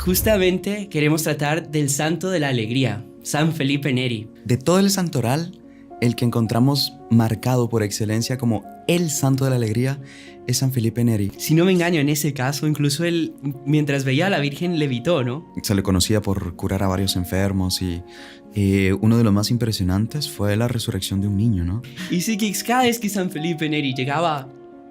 Justamente queremos tratar del santo de la alegría, San Felipe Neri. De todo el santoral, el que encontramos marcado por excelencia como el santo de la alegría es San Felipe Neri. Si no me engaño, en ese caso, incluso él, mientras veía a la Virgen, levitó, ¿no? Se le conocía por curar a varios enfermos y uno de los más impresionantes fue la resurrección de un niño, ¿no? Y sí que cada vez que San Felipe Neri llegaba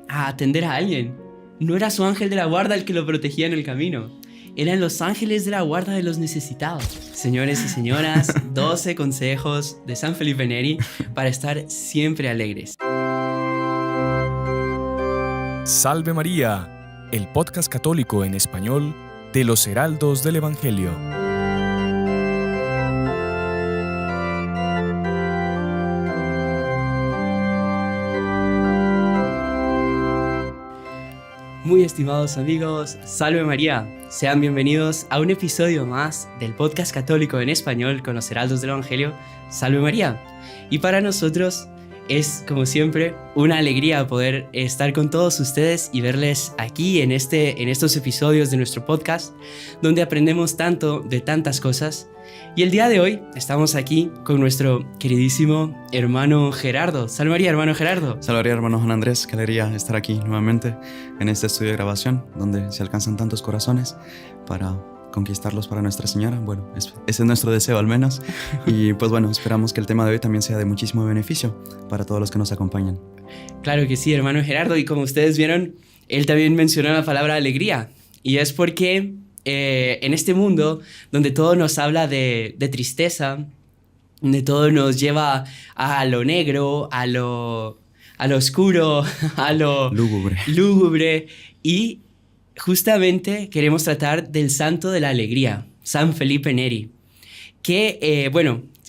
a atender a alguien, no era su ángel de la guarda el que lo protegía en el camino. Eran los ángeles de la guarda de los necesitados. Señores y señoras, 12 consejos de San Felipe Neri para estar siempre alegres. Salve María, el podcast católico en español de los Heraldos del Evangelio. Muy estimados amigos, Salve María. Sean bienvenidos a un episodio más del podcast católico en español con los Heraldos del Evangelio, Salve María. Y para nosotros es, como siempre, una alegría poder estar con todos ustedes y verles aquí en estos episodios de nuestro podcast, donde aprendemos tanto de tantas cosas. Y el día de hoy estamos aquí con nuestro queridísimo hermano Gerardo. Salve María, hermano Gerardo. Salve María, hermano Juan Andrés. Qué alegría estar aquí nuevamente en este estudio de grabación, donde se alcanzan tantos corazones para conquistarlos para Nuestra Señora. Bueno, ese es nuestro deseo al menos. Y pues bueno, esperamos que el tema de hoy también sea de muchísimo beneficio para todos los que nos acompañan. Claro que sí, hermano Gerardo. Y como ustedes vieron, él también mencionó la palabra alegría. Y es porque en este mundo donde todo nos habla de tristeza, donde todo nos lleva a lo negro, a lo oscuro, a lo lúgubre, y justamente queremos tratar del santo de la alegría, San Felipe Neri, que,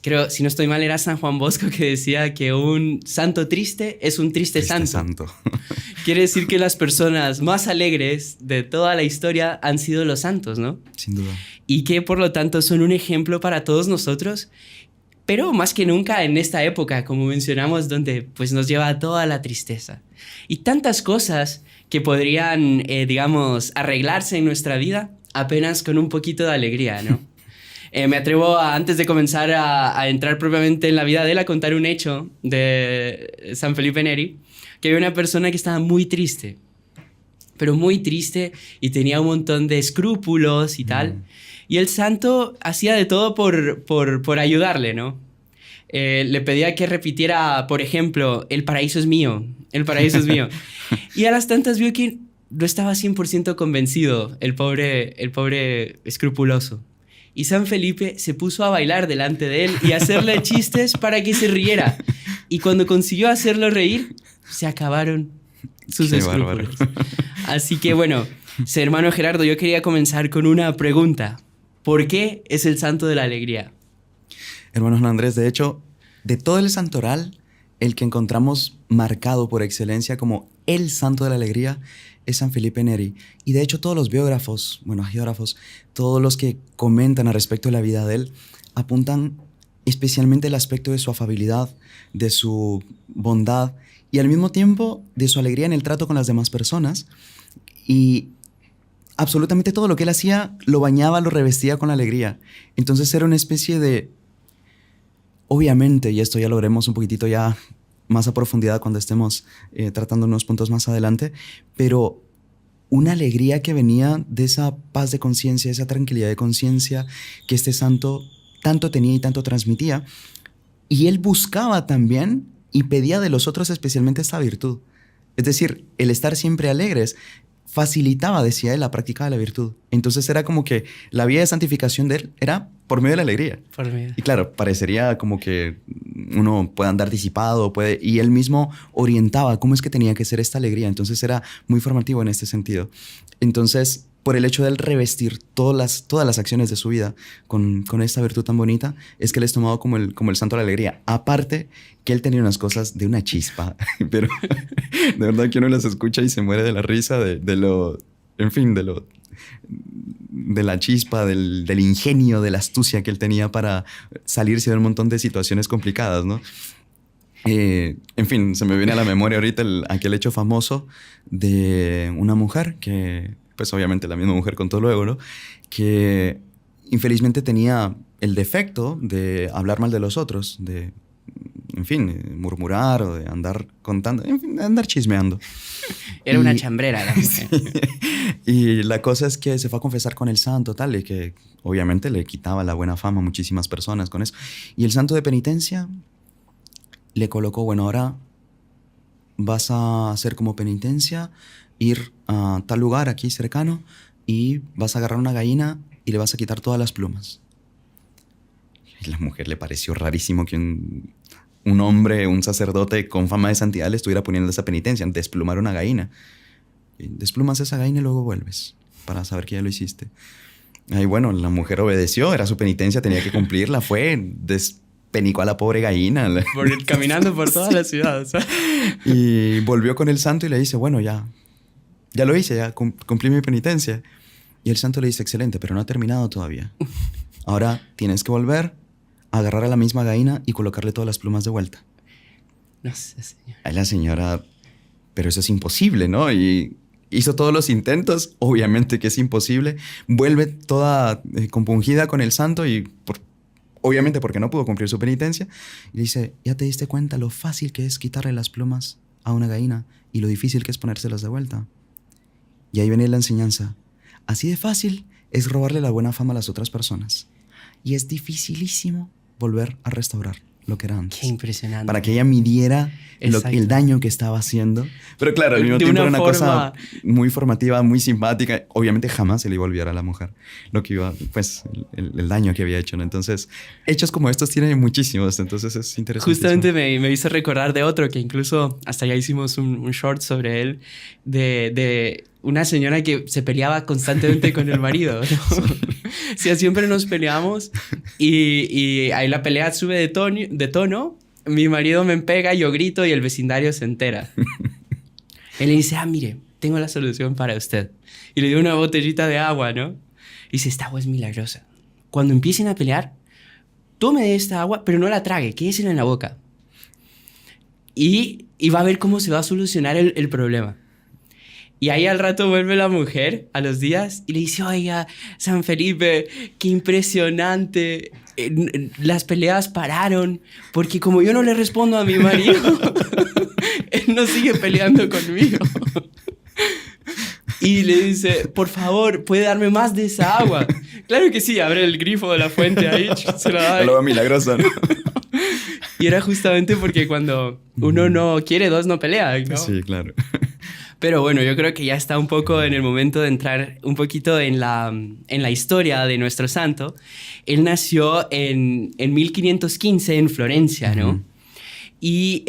creo, si no estoy mal, era San Juan Bosco que decía que un santo triste es un triste santo. Quiere decir que las personas más alegres de toda la historia han sido los santos, ¿no? Sin duda. Y que por lo tanto son un ejemplo para todos nosotros, pero más que nunca en esta época, como mencionamos, donde pues nos lleva a toda la tristeza. Y tantas cosas que podrían, arreglarse en nuestra vida apenas con un poquito de alegría, ¿no? Me atrevo, antes de comenzar a entrar propiamente en la vida de él, a contar un hecho de San Felipe Neri, que había una persona que estaba muy triste, pero muy triste, y tenía un montón de escrúpulos y tal. Y el santo hacía de todo por ayudarle, ¿no? Le pedía que repitiera, por ejemplo, el paraíso es mío, el paraíso es mío. Y a las tantas vio que no estaba 100% convencido, el pobre escrupuloso. Y San Felipe se puso a bailar delante de él y a hacerle chistes para que se riera. Y cuando consiguió hacerlo reír, se acabaron sus escrúpulos. Así que bueno, hermano Gerardo, yo quería comenzar con una pregunta. ¿Por qué es el santo de la alegría? Hermano Juan Andrés, de hecho, de todo el santoral, el que encontramos marcado por excelencia como el santo de la alegría es San Felipe Neri. Y de hecho todos los biógrafos, geógrafos, todos los que comentan al respecto de la vida de él, apuntan especialmente el aspecto de su afabilidad, de su bondad y al mismo tiempo de su alegría en el trato con las demás personas. Y absolutamente todo lo que él hacía lo bañaba, lo revestía con la alegría. Entonces era una especie de, obviamente, y esto ya lo veremos un poquitito ya más a profundidad cuando estemos tratando unos puntos más adelante, pero una alegría que venía de esa paz de conciencia, esa tranquilidad de conciencia que este santo tanto tenía y tanto transmitía. Y él buscaba también y pedía de los otros especialmente esta virtud. Es decir, el estar siempre alegres facilitaba, decía él, la práctica de la virtud. Entonces era como que la vía de santificación de él era por medio de la alegría. Y claro, parecería como que uno puede andar disipado, y él mismo orientaba cómo es que tenía que ser esta alegría. Entonces era muy formativo en este sentido. Entonces, por el hecho de él revestir todas las acciones de su vida con esta virtud tan bonita, es que él es tomado como el santo de la alegría. Aparte que él tenía unas cosas de una chispa, pero de verdad que uno las escucha y se muere de la risa de la chispa, del ingenio, de la astucia que él tenía para salirse de un montón de situaciones complicadas, ¿no? En fin, se me viene a la memoria ahorita aquel hecho famoso de una mujer que pues obviamente la misma mujer contó luego, ¿no? Que infelizmente tenía el defecto de hablar mal de los otros, de, en fin, murmurar o de andar contando, en fin, de andar chismeando. Era una chambrera la mujer. Y la cosa es que se fue a confesar con el santo, tal, y que obviamente le quitaba la buena fama a muchísimas personas con eso. Y el santo de penitencia le colocó, bueno, ahora vas a hacer como penitencia, ir a tal lugar aquí cercano y vas a agarrar una gallina y le vas a quitar todas las plumas. Y a la mujer le pareció rarísimo que un hombre, un sacerdote con fama de santidad le estuviera poniendo esa penitencia, desplumar una gallina. Y desplumas esa gallina y luego vuelves para saber que ya lo hiciste. Y bueno, la mujer obedeció, era su penitencia, tenía que cumplirla, fue, despenicó a la pobre gallina. Caminando por toda la ciudad, ¿sabes? Y volvió con el santo y le dice, bueno, ya lo hice, ya cumplí mi penitencia. Y el santo le dice, excelente, pero no ha terminado todavía. Ahora tienes que volver, agarrar a la misma gallina y colocarle todas las plumas de vuelta. No sé, señor. Ahí la señora, pero eso es imposible, ¿no? Y hizo todos los intentos, obviamente que es imposible. Vuelve toda compungida con el santo y obviamente porque no pudo cumplir su penitencia. Y dice, ¿ya te diste cuenta lo fácil que es quitarle las plumas a una gallina y lo difícil que es ponérselas de vuelta? Y ahí viene la enseñanza. Así de fácil es robarle la buena fama a las otras personas. Y es dificilísimo volver a restaurar lo que era antes. Qué impresionante. Para que ella midiera el daño que estaba haciendo. Pero claro, al mismo tiempo era una cosa muy formativa, muy simpática. Obviamente jamás se le iba a olvidar a la mujer lo que iba, pues, el daño que había hecho, ¿no? Entonces, hechos como estos tienen muchísimos. Entonces es interesante. Justamente me hizo recordar de otro que incluso hasta ya hicimos un short sobre él, de una señora que se peleaba constantemente con el marido, ¿no? Sí. O sea, siempre nos peleamos y ahí la pelea sube de tono. Mi marido me pega, yo grito y el vecindario se entera. Él le dice, mire, tengo la solución para usted. Y le dio una botellita de agua, ¿no? Y dice, esta agua es milagrosa. Cuando empiecen a pelear, tome esta agua, pero no la trague, quédesela en la boca. Y va a ver cómo se va a solucionar el problema. Y ahí al rato vuelve la mujer a los días y le dice, oiga, San Felipe, qué impresionante. Las peleas pararon porque como yo no le respondo a mi marido, él no sigue peleando conmigo. Y le dice, por favor, ¿puede darme más de esa agua? Claro que sí, abre el grifo de la fuente ahí, se lo da. Lo veo milagroso, ¿no? Y era justamente porque cuando uno no quiere, dos no pelean, ¿no? Sí, claro. Pero bueno, yo creo que ya está un poco en el momento de entrar un poquito en la historia de nuestro santo. Él nació en 1515 en Florencia, ¿no? Y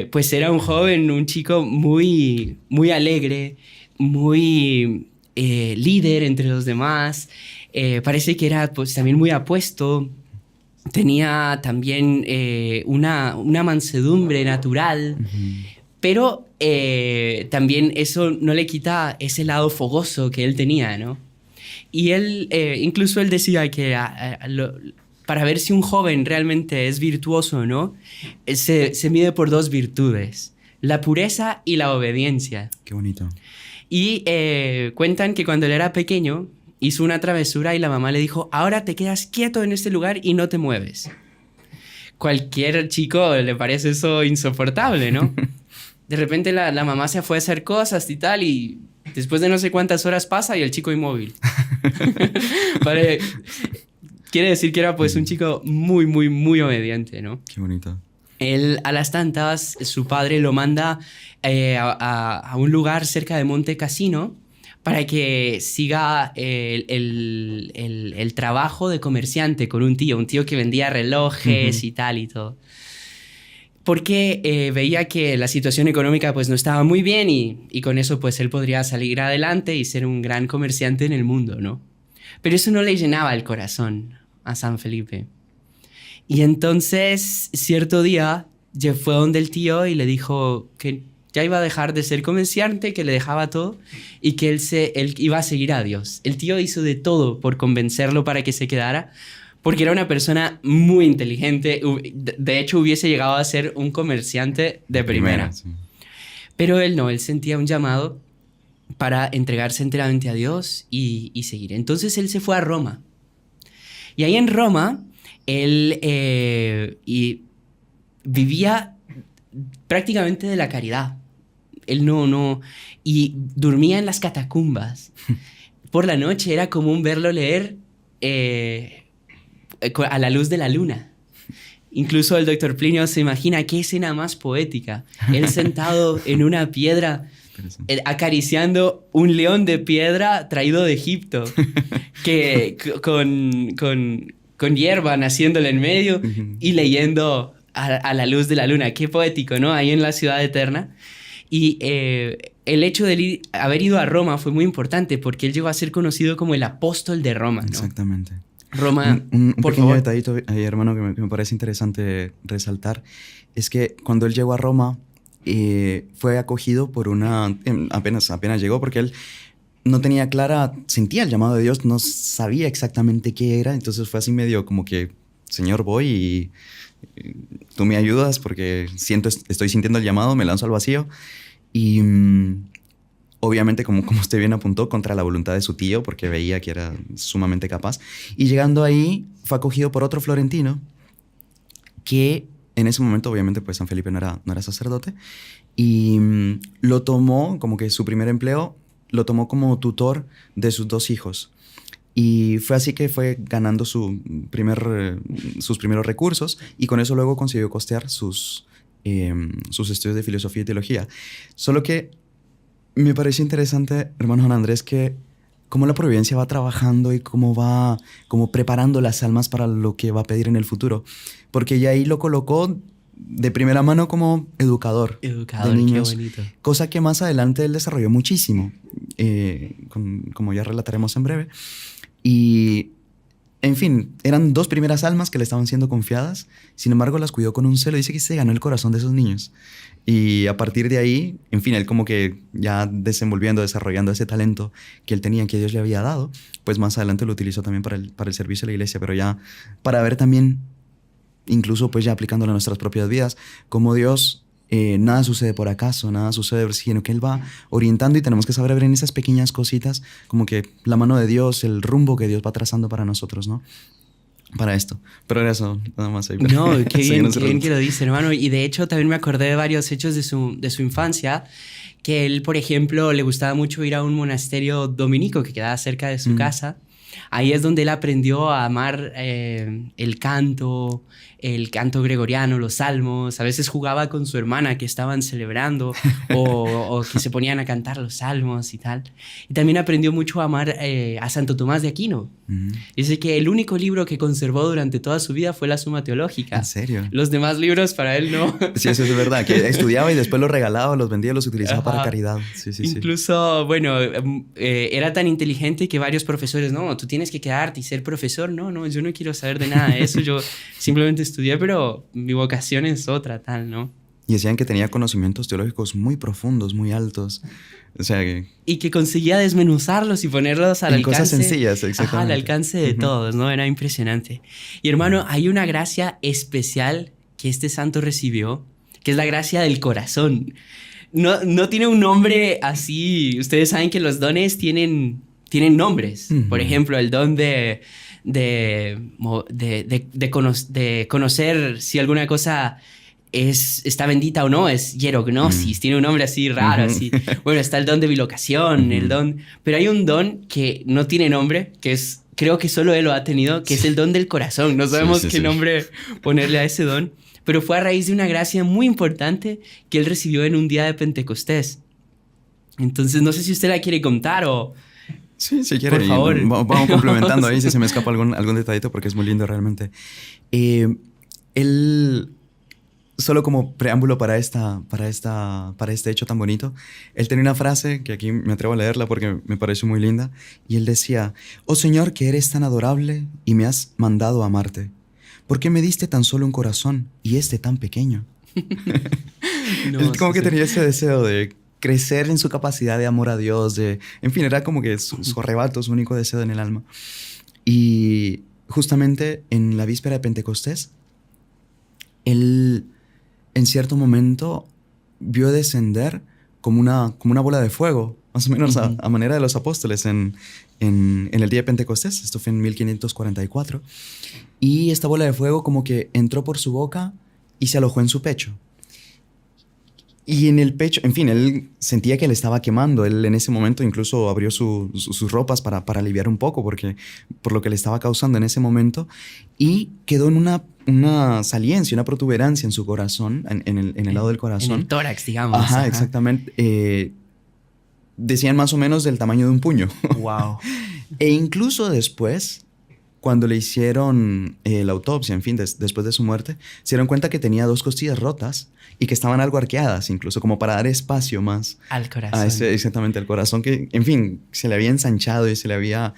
pues era un joven, un chico muy, muy alegre, muy líder entre los demás. Parece que era pues también muy apuesto. Tenía también una mansedumbre natural. Pero también eso no le quita ese lado fogoso que él tenía, ¿no? Y él, incluso él decía que para ver si un joven realmente es virtuoso o no, se mide por dos virtudes, la pureza y la obediencia. Qué bonito. Y cuentan que cuando él era pequeño, hizo una travesura y la mamá le dijo, ahora te quedas quieto en este lugar y no te mueves. Cualquier chico le parece eso insoportable, ¿no? De repente la mamá se fue a hacer cosas y tal, y después de no sé cuántas horas pasa y el chico inmóvil. Vale. Quiere decir que era pues un chico muy, muy, muy obediente, ¿no? Qué bonito. Él, a las tantas, su padre lo manda a un lugar cerca de Monte Cassino para que siga el trabajo de comerciante con un tío que vendía relojes y tal y todo. Porque veía que la situación económica pues no estaba muy bien y con eso pues él podría salir adelante y ser un gran comerciante en el mundo, ¿no? Pero eso no le llenaba el corazón a San Felipe. Y entonces cierto día fue donde el tío y le dijo que ya iba a dejar de ser comerciante, que le dejaba todo y que él iba a seguir a Dios. El tío hizo de todo por convencerlo para que se quedara, porque era una persona muy inteligente. De hecho, hubiese llegado a ser un comerciante de primera. Sí. Pero él no, él sentía un llamado para entregarse enteramente a Dios y seguir. Entonces él se fue a Roma. Y ahí en Roma, él vivía prácticamente de la caridad. Él y dormía en las catacumbas. Por la noche era común verlo leer a la luz de la luna. Incluso el doctor Plinio se imagina qué escena más poética. Él sentado en una piedra, acariciando un león de piedra traído de Egipto, que con hierba naciéndole en medio y leyendo a la luz de la luna. Qué poético, ¿no? Ahí en la ciudad eterna. Y el hecho de haber ido a Roma fue muy importante porque él llegó a ser conocido como el apóstol de Roma, ¿no? Exactamente. Roma, un por pequeño favor. detallito ahí, hermano, que me parece interesante resaltar, es que cuando él llegó a Roma, fue acogido por apenas llegó, porque él no tenía sentía el llamado de Dios, no sabía exactamente qué era, entonces fue así medio como que, Señor, voy y tú me ayudas porque estoy sintiendo el llamado, me lanzo al vacío. Y obviamente, como usted bien apuntó, contra la voluntad de su tío, porque veía que era sumamente capaz. Y llegando ahí, fue acogido por otro florentino, que en ese momento, obviamente, pues San Felipe no era sacerdote, y lo tomó, como que su primer empleo, lo tomó como tutor de sus 2 hijos. Y fue así que fue ganando sus primeros recursos, y con eso luego consiguió costear sus estudios de filosofía y teología. Solo que me pareció interesante, hermano Juan Andrés, que cómo la providencia va trabajando y cómo va como preparando las almas para lo que va a pedir en el futuro. Porque ya ahí lo colocó de primera mano como educador de niños. Qué bonito. Cosa que más adelante él desarrolló muchísimo, como ya relataremos en breve. Y, en fin, eran 2 primeras almas que le estaban siendo confiadas. Sin embargo, las cuidó con un celo. Dice que se ganó el corazón de esos niños. Y a partir de ahí, en fin, él como que ya desarrollando ese talento que él tenía, que Dios le había dado, pues más adelante lo utilizó también para el servicio a la iglesia, pero ya para ver también, incluso pues ya aplicándolo a nuestras propias vidas, cómo Dios, nada sucede por acaso, nada sucede, sino que Él va orientando y tenemos que saber ver en esas pequeñas cositas como que la mano de Dios, el rumbo que Dios va trazando para nosotros, ¿no? Para esto. Pero era eso, nada más ahí. No, qué bien que lo dice, hermano. Y de hecho también me acordé de varios hechos de su infancia, que él, por ejemplo, le gustaba mucho ir a un monasterio dominico que quedaba cerca de su casa. Ahí es donde él aprendió a amar el canto gregoriano, los salmos. A veces jugaba con su hermana que estaban celebrando o que se ponían a cantar los salmos y tal. Y también aprendió mucho a amar a Santo Tomás de Aquino. Dice que el único libro que conservó durante toda su vida fue la Suma Teológica. ¿En serio? Los demás libros para él no. Sí, eso es verdad, que estudiaba y después los regalaba, los vendía, los utilizaba para caridad. Sí. Incluso, bueno, era tan inteligente que varios profesores, no, tú tienes que quedarte y ser profesor. No, yo no quiero saber de nada de eso. Yo simplemente estudié, pero mi vocación es otra, tal, ¿no? Y decían que tenía conocimientos teológicos muy profundos, muy altos. O sea que... Y que conseguía desmenuzarlos y ponerlos al alcance... cosas sencillas, exactamente. Al alcance de todos, ¿no? Era impresionante. Y hermano, hay una gracia especial que este santo recibió, que es la gracia del corazón. No tiene un nombre así... Ustedes saben que los dones tienen nombres. Por ejemplo, el don de conocer si alguna cosa está bendita o no, es hierognosis, tiene un nombre así raro, así. Bueno, está el don de bilocación, pero hay un don que no tiene nombre, que es, creo que solo él lo ha tenido, que es el don del corazón. No sabemos qué nombre ponerle a ese don, pero fue a raíz de una gracia muy importante que él recibió en un día de Pentecostés. Entonces, no sé si usted la quiere contar o... Sí, si quiere. Por favor. Vamos complementando ahí si se me escapa algún detallito porque es muy lindo realmente. Él, solo como preámbulo para este hecho tan bonito, él tenía una frase que aquí me atrevo a leerla porque me pareció muy linda. Y él decía: «Oh Señor, que eres tan adorable y me has mandado a amarte. ¿Por qué me diste tan solo un corazón y este tan pequeño?» Él como que tenía ese deseo de crecer en su capacidad de amor a Dios, en fin, era como que su arrebato, su único deseo en el alma. Y justamente en la víspera de Pentecostés, él en cierto momento vio descender como una bola de fuego más o menos a manera de los apóstoles en el día de Pentecostés. Esto fue en 1544. Y esta bola de fuego como que entró por su boca y se alojó en su pecho. Y en el pecho, en fin, él sentía que le estaba quemando. Él en ese momento incluso abrió sus ropas para aliviar un poco por lo que le estaba causando en ese momento. Y quedó en una saliencia, una protuberancia en su corazón, en el lado del corazón. En el tórax, digamos. Ajá, exactamente. Decían más o menos del tamaño de un puño. Wow. E incluso después, cuando le hicieron la autopsia, en fin, después de su muerte, se dieron cuenta que tenía 2 costillas rotas y que estaban algo arqueadas, incluso como para dar espacio más Al corazón. Exactamente, al corazón que, en fin, se le había ensanchado y se le había...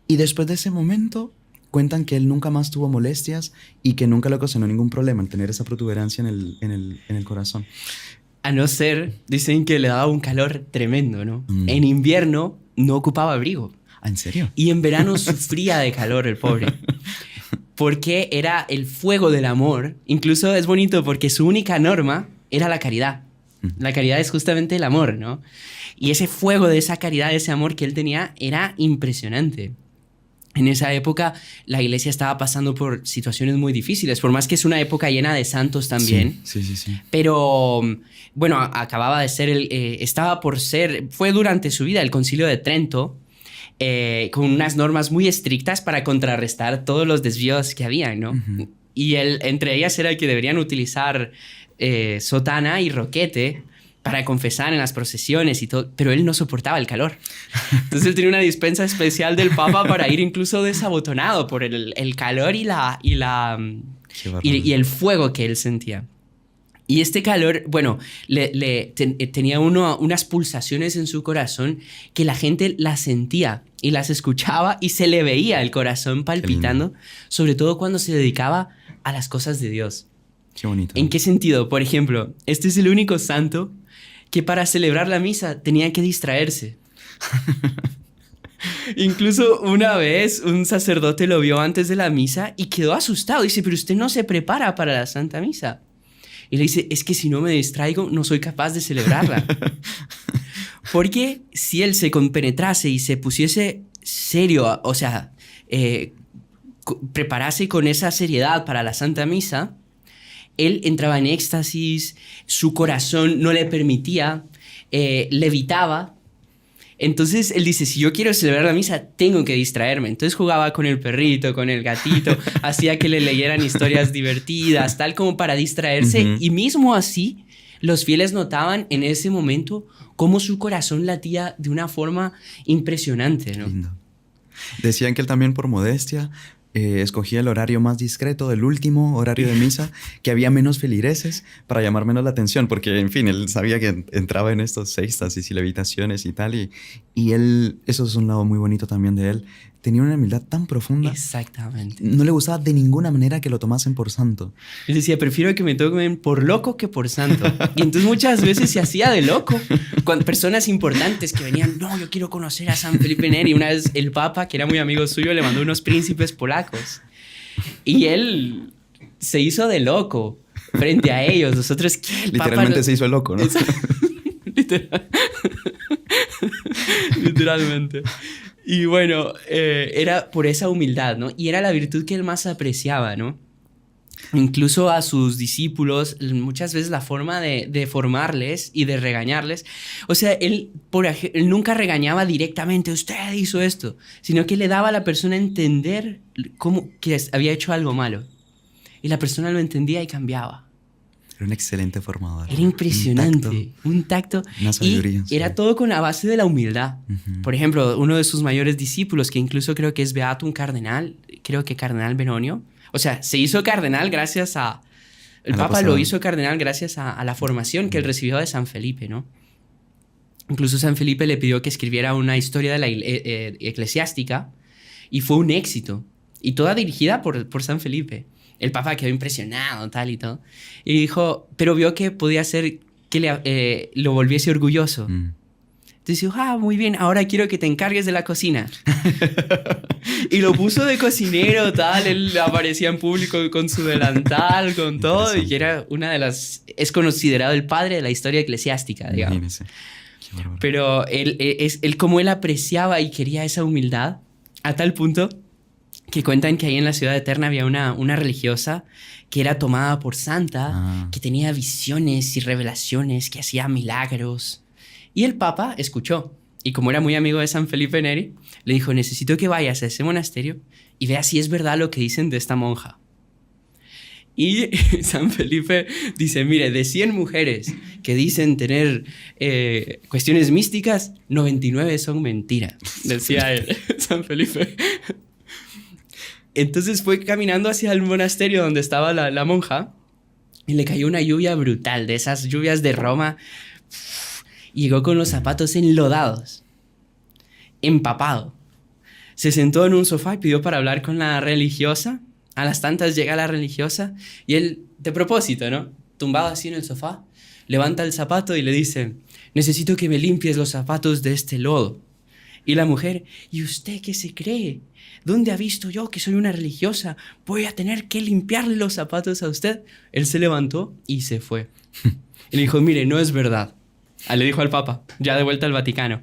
Y después de ese momento, cuentan que él nunca más tuvo molestias y que nunca le ocasionó ningún problema el tener esa protuberancia en el corazón. A no ser, dicen que le daba un calor tremendo, ¿no? En invierno no ocupaba abrigo. ¿En serio? Y en verano sufría de calor el pobre. Porque era el fuego del amor. Incluso es bonito porque su única norma era la caridad. La caridad es justamente el amor, ¿no? Y ese fuego de esa caridad, de ese amor que él tenía, era impresionante. En esa época la iglesia estaba pasando por situaciones muy difíciles, por más que es una época llena de santos también. Sí. Pero, bueno, acababa de ser, fue durante su vida el Concilio de Trento, con unas normas muy estrictas para contrarrestar todos los desvíos que había, ¿no? Y entre ellas era que deberían utilizar sotana y roquete para confesar en las procesiones y todo, pero él no soportaba el calor. Entonces él tenía una dispensa especial del Papa para ir incluso desabotonado por el calor y el fuego que él sentía. Y este calor, bueno, tenía unas pulsaciones en su corazón que la gente las sentía y las escuchaba y se le veía el corazón palpitando, sobre todo cuando se dedicaba a las cosas de Dios. Qué bonito. ¿En qué sentido? Por ejemplo, este es el único santo que para celebrar la misa tenía que distraerse. Incluso una vez un sacerdote lo vio antes de la misa y quedó asustado. Dice, pero usted no se prepara para la Santa Misa. Y le dice, es que si no me distraigo, no soy capaz de celebrarla. Porque si él se compenetrase y se pusiese serio, o sea, preparase con esa seriedad para la Santa Misa, él entraba en éxtasis, su corazón no le permitía, levitaba. Entonces él dice, si yo quiero celebrar la misa, tengo que distraerme. Entonces jugaba con el perrito, con el gatito, hacía que le leyeran historias divertidas, tal como para distraerse. Y mismo así, los fieles notaban en ese momento cómo su corazón latía de una forma impresionante, ¿no? Lindo. Decían que él también por modestia escogía el horario más discreto, el último horario de misa, que había menos feligreses para llamar menos la atención, porque, en fin, él sabía que entraba en estos éxtasis y levitaciones y tal, y él, eso es un lado muy bonito también de él, tenía una humildad tan profunda. Exactamente. No le gustaba de ninguna manera que lo tomasen por santo. Él decía, prefiero que me tomen por loco que por santo. Y entonces muchas veces se hacía de loco. Con personas importantes que venían, no, yo quiero conocer a San Felipe Neri. Una vez el Papa, que era muy amigo suyo, le mandó unos príncipes polacos. Y él se hizo de loco frente a ellos. Nosotros, ¿qué? El Literalmente Papa se hizo el loco, ¿no? Literalmente. Y bueno, era por esa humildad, ¿no? Y era la virtud que él más apreciaba, ¿no? Incluso a sus discípulos, muchas veces la forma de formarles y de regañarles. O sea, él nunca regañaba directamente, usted hizo esto, sino que le daba a la persona a entender que había hecho algo malo. Y la persona lo entendía y cambiaba. Era un excelente formador. Era impresionante. Un tacto. Una sabiduría. Y era todo con la base de la humildad. Por ejemplo, uno de sus mayores discípulos, que incluso creo que es beato, un cardenal, creo que cardenal Benonio. O sea, se hizo cardenal gracias a... El Papa lo hizo cardenal gracias a la formación que él recibió de San Felipe, ¿no? Incluso San Felipe le pidió que escribiera una historia de la eclesiástica y fue un éxito. Y toda dirigida por San Felipe. El Papa quedó impresionado, tal y todo. Y dijo, pero vio que podía hacer que lo volviese orgulloso. Entonces dijo, muy bien, ahora quiero que te encargues de la cocina. Y lo puso de cocinero, tal. Él aparecía en público con su delantal, con todo. Y era es considerado el padre de la historia eclesiástica, digamos. Imagínese. Qué bárbaro. Pero él como él apreciaba y quería esa humildad, a tal punto que cuentan que ahí en la Ciudad Eterna había una religiosa que era tomada por santa, que tenía visiones y revelaciones, que hacía milagros. Y el Papa escuchó. Y como era muy amigo de San Felipe Neri, le dijo, necesito que vayas a ese monasterio y veas si es verdad lo que dicen de esta monja. Y San Felipe dice, mire, de 100 mujeres que dicen tener cuestiones místicas, 99 son mentiras, decía él, San Felipe. Entonces fue caminando hacia el monasterio donde estaba la monja y le cayó una lluvia brutal, de esas lluvias de Roma. Y llegó con los zapatos enlodados, empapado. Se sentó en un sofá y pidió para hablar con la religiosa. A las tantas llega la religiosa y él, de propósito, ¿no? Tumbado así en el sofá, levanta el zapato y le dice, necesito que me limpies los zapatos de este lodo. Y la mujer, ¿y usted qué se cree? ¿Dónde ha visto yo que soy una religiosa? Voy a tener que limpiarle los zapatos a usted. Él se levantó y se fue. Y le dijo, mire, no es verdad. Le dijo al Papa, ya de vuelta al Vaticano.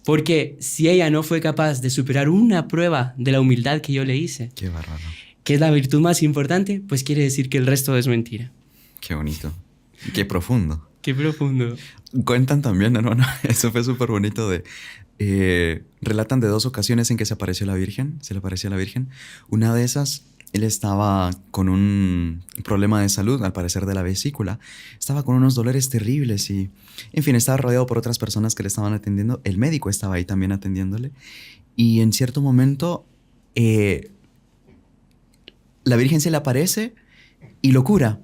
Porque si ella no fue capaz de superar una prueba de la humildad que yo le hice, Qué bárbaro. que es la virtud más importante, pues quiere decir que el resto es mentira. Qué bonito. Qué profundo. Qué profundo. Cuentan también, hermano, eso fue súper bonito relatan de 2 ocasiones en que se le apareció a la Virgen. Una de esas, él estaba con un problema de salud, al parecer de la vesícula. Estaba con unos dolores terribles y, en fin, estaba rodeado por otras personas que le estaban atendiendo. El médico estaba ahí también atendiéndole. Y en cierto momento, la Virgen se le aparece y lo cura.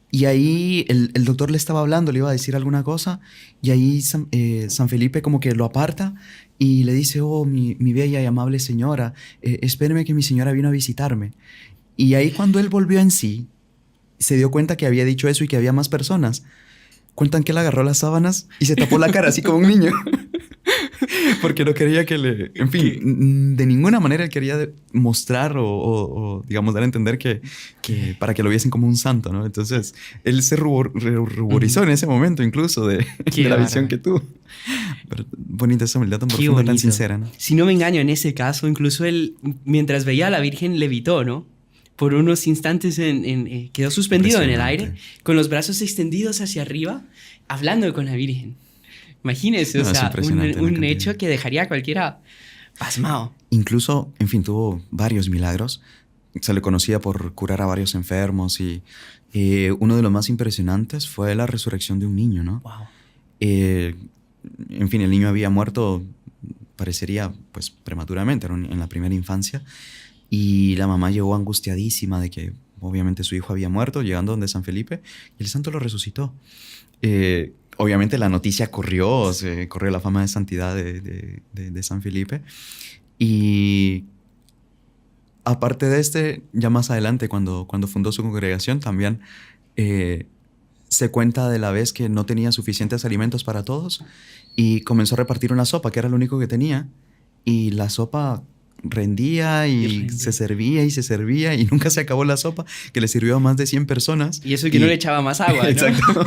Y ahí el doctor le estaba hablando, le iba a decir alguna cosa, y ahí San Felipe como que lo aparta y le dice, oh, mi bella y amable señora, espéreme que mi señora vino a visitarme. Y ahí cuando él volvió en sí, se dio cuenta que había dicho eso y que había más personas. Cuentan que él agarró las sábanas y se tapó la cara así como un niño. Porque no quería que le... En fin, de ninguna manera él quería mostrar o digamos, dar a entender que para que lo viesen como un santo, ¿no? Entonces, él se ruborizó en ese momento incluso de la visión que tuvo. Pero bonita esa humildad tan profunda, tan sincera, ¿no? Si no me engaño, en ese caso, incluso él, mientras veía a la Virgen, levitó, ¿no? Por unos instantes quedó suspendido en el aire, con los brazos extendidos hacia arriba, hablando con la Virgen. Imagínese, no, o sea, un hecho que dejaría a cualquiera pasmado. Incluso, en fin, tuvo varios milagros. Se le conocía por curar a varios enfermos y uno de los más impresionantes fue la resurrección de un niño, ¿no? Wow. En fin, el niño había muerto, parecería, pues, prematuramente, era en la primera infancia, y la mamá llegó angustiadísima de que, obviamente, su hijo había muerto, llegando donde San Felipe, y el santo lo resucitó. Obviamente la noticia corrió la fama de santidad de San Felipe. Y aparte de ya más adelante, cuando fundó su congregación, también se cuenta de la vez que no tenía suficientes alimentos para todos y comenzó a repartir una sopa, que era lo único que tenía. Y la sopa rendía y se servía y nunca se acabó la sopa, que le sirvió a más de 100 personas. Y eso que no le echaba más agua, ¿no? Exacto.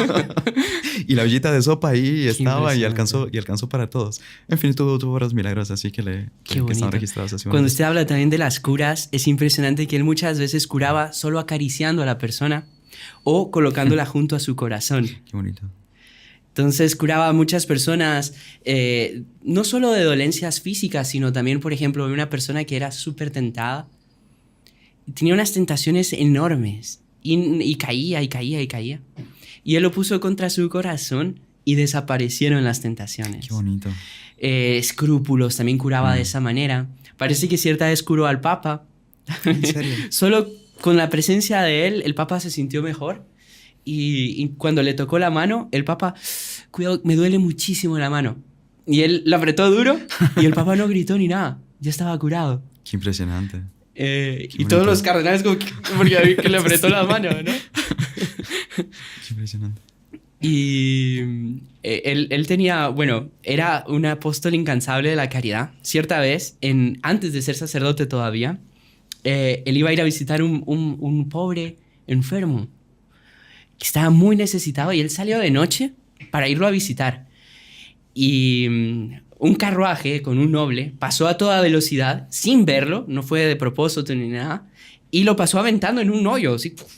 Y la ollita de sopa ahí estaba y alcanzó para todos. En fin, tuvo varios milagros así que están registrados así. Cuando usted habla también de las curas, es impresionante que él muchas veces curaba solo acariciando a la persona o colocándola junto a su corazón. Qué bonito. Entonces curaba a muchas personas, no solo de dolencias físicas, sino también, por ejemplo, de una persona que era súper tentada. Tenía unas tentaciones enormes y caía. Y él lo puso contra su corazón y desaparecieron las tentaciones. Qué bonito. Escrúpulos también curaba de esa manera. Parece que cierta vez curó al Papa. ¿En serio? Solo con la presencia de él, el Papa se sintió mejor. Y cuando le tocó la mano, el Papa, cuidado, me duele muchísimo la mano. Y él la apretó duro y el Papa no gritó ni nada. Ya estaba curado. Qué impresionante. Y todos los cardenales como porque le apretó la mano, ¿no? Qué impresionante. Y él tenía, bueno, era un apóstol incansable de la caridad. Cierta vez, antes de ser sacerdote todavía, él iba a ir a visitar un pobre enfermo que estaba muy necesitado y él salió de noche para irlo a visitar. y un carruaje con un noble pasó a toda velocidad sin verlo, no fue de propósito ni nada, y lo pasó aventando en un hoyo, así, ¡puf!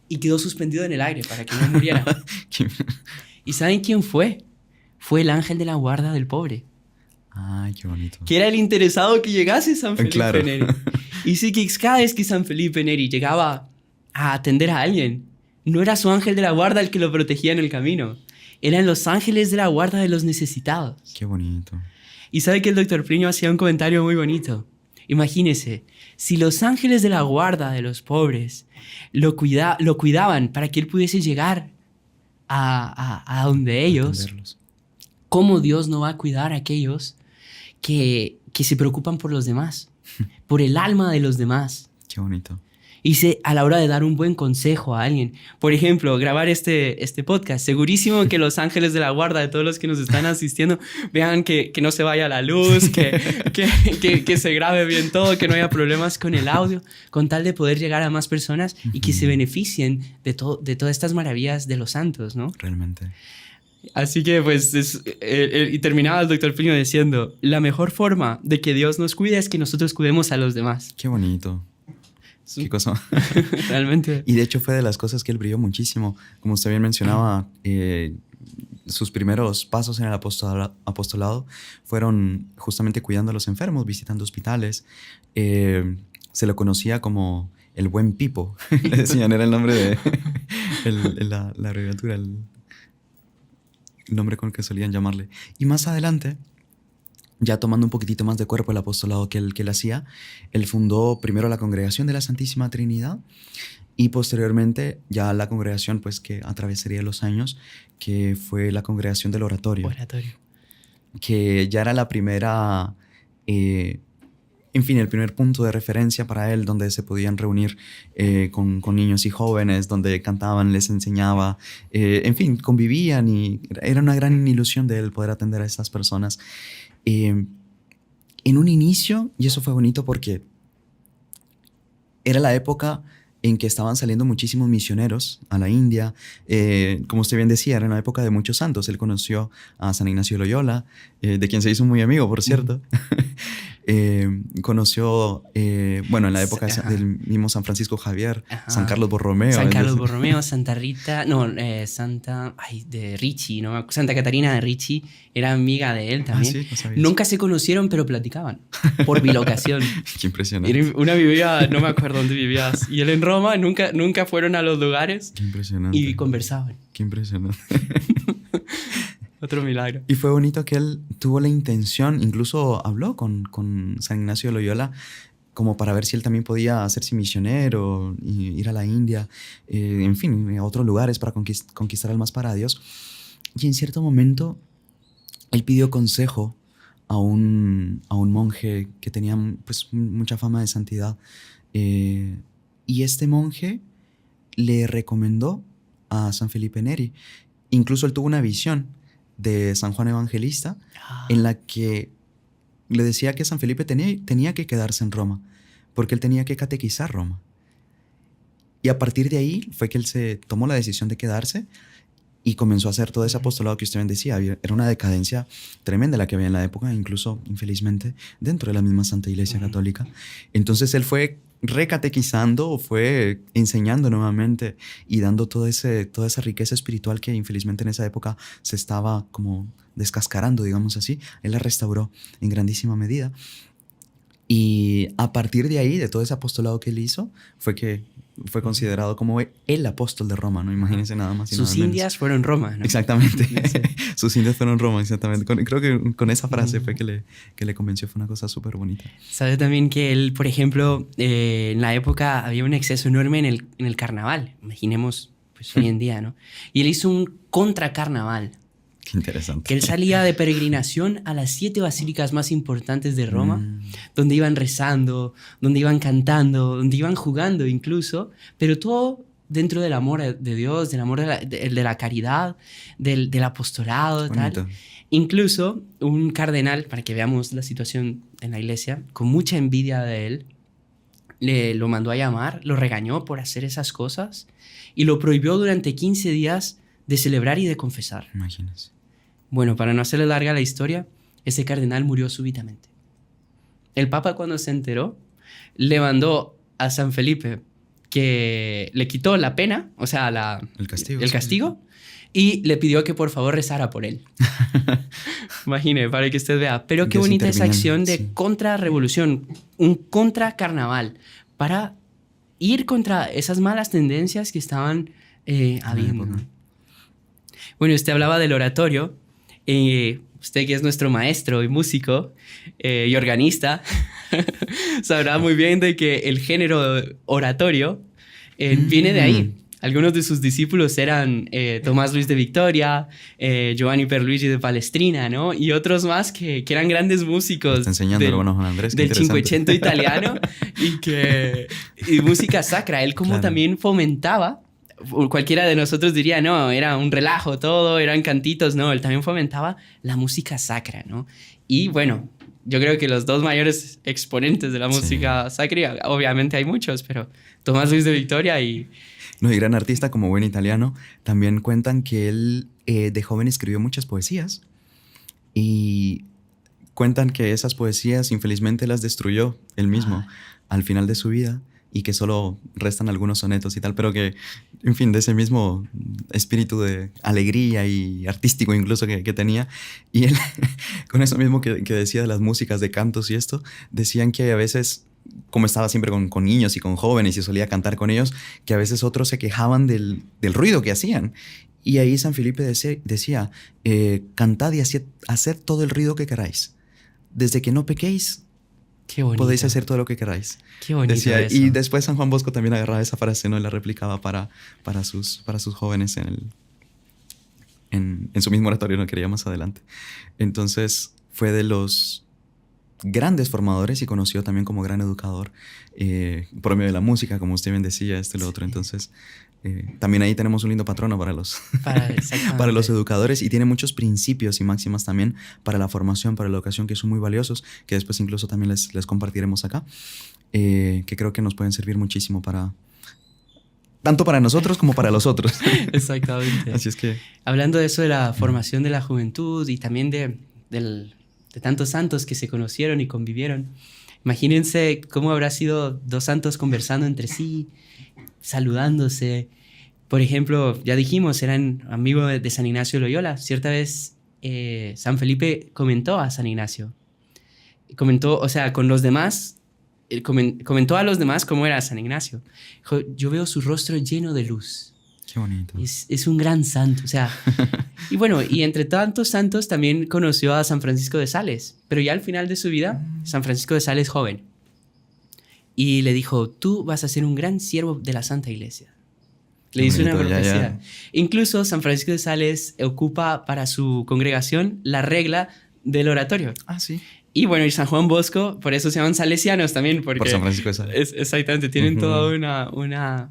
Y quedó suspendido en el aire para que no muriera. ¿Y saben quién fue? Fue el ángel de la guarda del pobre. Ay, qué bonito. Que era el interesado que llegase San Felipe Claro. Neri. Y sí que cada vez que San Felipe Neri llegaba a atender a alguien, no era su ángel de la guarda el que lo protegía en el camino. Eran los ángeles de la guarda de los necesitados. Qué bonito. Y sabe que el doctor Plinio hacía un comentario muy bonito. Imagínese, si los ángeles de la guarda de los pobres lo cuidaban para que él pudiese llegar a donde ellos, Atenderlos. ¿cómo Dios no va a cuidar a aquellos que se preocupan por los demás? Por el alma de los demás. Qué bonito. Y a la hora de dar un buen consejo a alguien. Por ejemplo, grabar este podcast. Segurísimo que los ángeles de la guarda de todos los que nos están asistiendo vean que no se vaya la luz, que se grabe bien todo, que no haya problemas con el audio, con tal de poder llegar a más personas y que se beneficien de todas estas maravillas de los santos, ¿no? Realmente. Así que pues, y terminaba el doctor Plinio diciendo, la mejor forma de que Dios nos cuide es que nosotros cuidemos a los demás. Qué bonito. Sí. Qué cosa. Realmente. Y de hecho fue de las cosas que él brilló muchísimo. Como usted bien mencionaba, sus primeros pasos en el apostolado fueron justamente cuidando a los enfermos, visitando hospitales. Se lo conocía como el buen Pipo. Le decían, era el nombre de la abreviatura, el nombre con el que solían llamarle. Y más adelante, ya tomando un poquitito más de cuerpo el apostolado que él hacía, él fundó primero la Congregación de la Santísima Trinidad y posteriormente ya la congregación pues que atravesaría los años, que fue la Congregación del Oratorio. Que ya era la primera, en fin, el primer punto de referencia para él, donde se podían reunir con niños y jóvenes, donde cantaban, les enseñaba, en fin, convivían y era una gran ilusión de él poder atender a estas personas. En un inicio, y eso fue bonito porque era la época en que estaban saliendo muchísimos misioneros a la India. Como usted bien decía, era una época de muchos santos. Él conoció a San Ignacio de Loyola, de quien se hizo muy amigo, por cierto. Conoció, bueno, en la época del mismo San Francisco Javier, San Carlos Borromeo. San Carlos Borromeo, Santa Rita, de Ricci, ¿no? Santa Catarina de Ricci era amiga de él también. Sí, no sabía Nunca se conocieron, pero platicaban por bilocación. Qué impresionante. Una vivía, no me acuerdo dónde vivías, y él en Roma, nunca fueron a los lugares. Qué impresionante. Y conversaban. Qué impresionante. Otro milagro. Y fue bonito que él tuvo la intención, incluso habló con San Ignacio de Loyola, como para ver si él también podía hacerse misionero, y ir a la India, en fin, a otros lugares para conquistar almas para Dios. Y en cierto momento, él pidió consejo a un monje que tenía pues, mucha fama de santidad. Y este monje le recomendó a San Felipe Neri. Incluso él tuvo una visión de San Juan Evangelista, en la que le decía que San Felipe tenía que quedarse en Roma, porque él tenía que catequizar Roma. Y a partir de ahí fue que él se tomó la decisión de quedarse y comenzó a hacer todo ese apostolado que usted bien decía. Era una decadencia tremenda la que había en la época, incluso, infelizmente, dentro de la misma Santa Iglesia Católica. Entonces él fue recatequizando, fue enseñando nuevamente y dando toda esa riqueza espiritual que infelizmente en esa época se estaba como descascarando, digamos así. Él la restauró en grandísima medida. Y a partir de ahí, de todo ese apostolado que él hizo, fue considerado como el apóstol de Roma, ¿no? Imagínense nada más y Sus nada menos. indias fueron Roma, ¿no? Exactamente. Sí. Sus indias fueron Roma, exactamente. Creo que con esa frase fue que le convenció. Fue una cosa súper bonita. Sabe también que él, por ejemplo, en la época había un exceso enorme en el carnaval. Imaginemos, pues hoy en día, ¿no? Y él hizo un contracarnaval. Qué interesante. Que él salía de peregrinación a las 7 basílicas más importantes de Roma, donde iban rezando, donde iban cantando, donde iban jugando incluso, pero todo dentro del amor de Dios, del amor de la caridad, del apostolado, tal. Incluso un cardenal, para que veamos la situación en la iglesia, con mucha envidia de él, lo mandó a llamar, lo regañó por hacer esas cosas y lo prohibió durante 15 días de celebrar y de confesar. Imagínense. Bueno, para no hacerle larga la historia, ese cardenal murió súbitamente. El Papa, cuando se enteró, le mandó a San Felipe que le quitó la pena, o sea, el castigo. El castigo, y le pidió que por favor rezara por él. Imagine, para que usted vea. Pero qué bonita esa acción de contrarrevolución, un contracarnaval, para ir contra esas malas tendencias que estaban habiendo. Bueno, usted hablaba del oratorio. Usted, que es nuestro maestro y músico y organista, sabrá muy bien de que el género oratorio viene de ahí. Algunos de sus discípulos eran Tomás Luis de Victoria, Giovanni Pierluigi de Palestrina, ¿no? Y otros más que eran grandes músicos hermano Juan Andrés, del Cinquecento italiano y música sacra. Él como también fomentaba, cualquiera de nosotros diría, no, era un relajo todo, eran cantitos, no, él también fomentaba la música sacra, ¿no? Y bueno, yo creo que los dos mayores exponentes de la música sacra, obviamente hay muchos, pero Tomás Luis de Victoria y... No, y gran artista como buen italiano, también cuentan que él de joven escribió muchas poesías y cuentan que esas poesías infelizmente las destruyó él mismo al final de su vida y que solo restan algunos sonetos y tal, pero que, en fin, de ese mismo espíritu de alegría y artístico incluso que tenía. Y él, con eso mismo que decía de las músicas, de cantos y esto, decían que a veces, como estaba siempre con niños y con jóvenes y solía cantar con ellos, que a veces otros se quejaban del ruido que hacían. Y ahí San Felipe decía, cantad y haced todo el ruido que queráis. Desde que no pequéis, podéis hacer todo lo que queráis. Qué bonito decía, eso. y después San Juan Bosco también agarraba esa frase, ¿no? Y la replicaba para sus jóvenes en su mismo oratorio, no quería más adelante. Entonces fue de los grandes formadores y conoció también como gran educador por medio de la música, como usted bien decía, lo otro. Entonces también ahí tenemos un lindo patrono para los educadores, y tiene muchos principios y máximas también para la formación, para la educación, que son muy valiosos, que después incluso también les compartiremos acá, que creo que nos pueden servir muchísimo tanto para nosotros como para los otros. Exactamente. Así es que... Hablando de eso de la formación de la juventud y también de tantos santos que se conocieron y convivieron, imagínense cómo habrá sido dos santos conversando entre sí, saludándose. Por ejemplo, ya dijimos, eran amigos de San Ignacio de Loyola. Cierta vez San Felipe comentó a San Ignacio. Comentó, o sea, con los demás, comentó a los demás cómo era San Ignacio. Dijo, yo veo su rostro lleno de luz. Qué bonito. Es un gran santo, o sea... Y bueno, y entre tantos santos también conoció a San Francisco de Sales. Pero ya al final de su vida, San Francisco de Sales joven. Y le dijo, tú vas a ser un gran siervo de la Santa Iglesia. Le hizo una profecía. Incluso San Francisco de Sales ocupa para su congregación la regla del oratorio. Ah, sí. Y bueno, y San Juan Bosco, por eso se llaman salesianos también. Porque por San Francisco de Sales. Exactamente, tienen toda una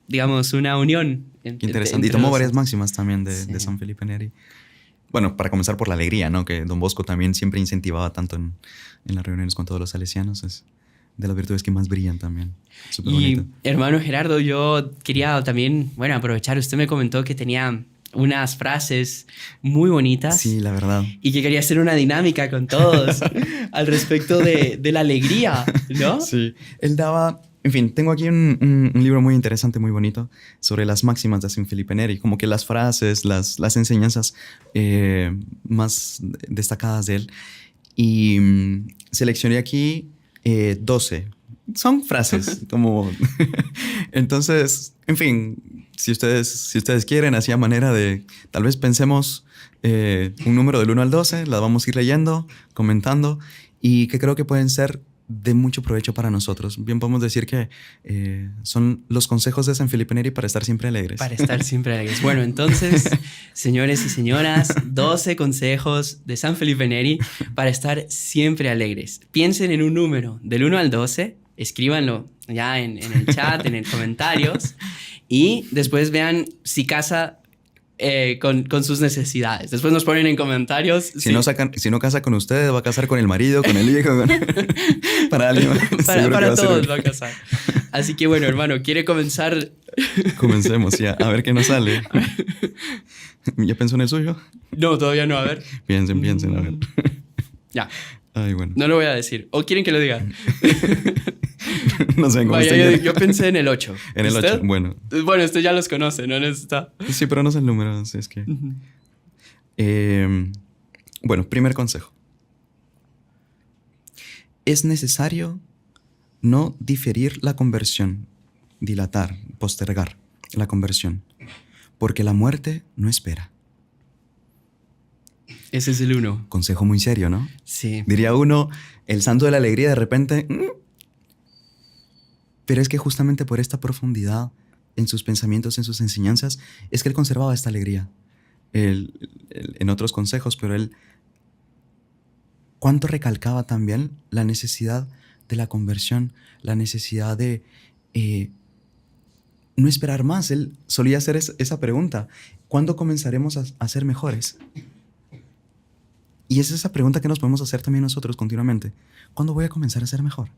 digamos, una unión. Interesante. Y tomó varias máximas también de San Felipe Neri. Bueno, para comenzar por la alegría, ¿no? Que Don Bosco también siempre incentivaba tanto en las reuniones con todos los salesianos. Es de las virtudes que más brillan también. Súper bonito. Hermano Gerardo, yo quería también, bueno, aprovechar. Usted me comentó que tenía unas frases muy bonitas. Sí, la verdad. Y que quería hacer una dinámica con todos al respecto de la alegría, ¿no? Sí. Él daba... En fin, tengo aquí un libro muy interesante, muy bonito, sobre las máximas de San Felipe Neri, como que las frases, las enseñanzas más destacadas de él. Y seleccioné aquí 12. Son frases, como... Entonces, en fin, si ustedes quieren, así a manera de... Tal vez pensemos un número del 1 al 12, las vamos a ir leyendo, comentando, y que creo que pueden ser de mucho provecho para nosotros. Bien podemos decir que son los consejos de San Felipe Neri para estar siempre alegres. Para estar siempre alegres. Bueno, entonces, señores y señoras, 12 consejos de San Felipe Neri para estar siempre alegres. Piensen en un número del 1 al 12, escríbanlo ya en el chat, en los comentarios, y después vean si casa con sus necesidades. Después nos ponen en comentarios. Si no casa con ustedes, va a casar con el marido, con el hijo. Para alguien. Para todos va a casar. Así que bueno, hermano, ¿quiere comenzar? Comencemos ya, a ver qué nos sale. ¿Ya pensó en el suyo? No, todavía no, a ver. Piensen, a ver. Ya, Ay, bueno. no lo voy a decir. ¿O quieren que lo diga? No sé cómo Vaya, está. yo pensé en el 8. En el 8, bueno. Bueno, usted ya los conoce, no necesita. Sí, pero no sé el número, así es que... Bueno, primer consejo. Es necesario no diferir la conversión, dilatar, postergar la conversión, porque la muerte no espera. Ese es el 1. Consejo muy serio, ¿no? Sí. Diría uno, el santo de la alegría de repente... Pero es que justamente por esta profundidad en sus pensamientos, en sus enseñanzas, es que él conservaba esta alegría. En otros consejos, pero él... ¿Cuánto recalcaba también la necesidad de la conversión, la necesidad de no esperar más? Él solía hacer esa pregunta, ¿cuándo comenzaremos a ser mejores? Y es esa pregunta que nos podemos hacer también nosotros continuamente. ¿Cuándo voy a comenzar a ser mejor?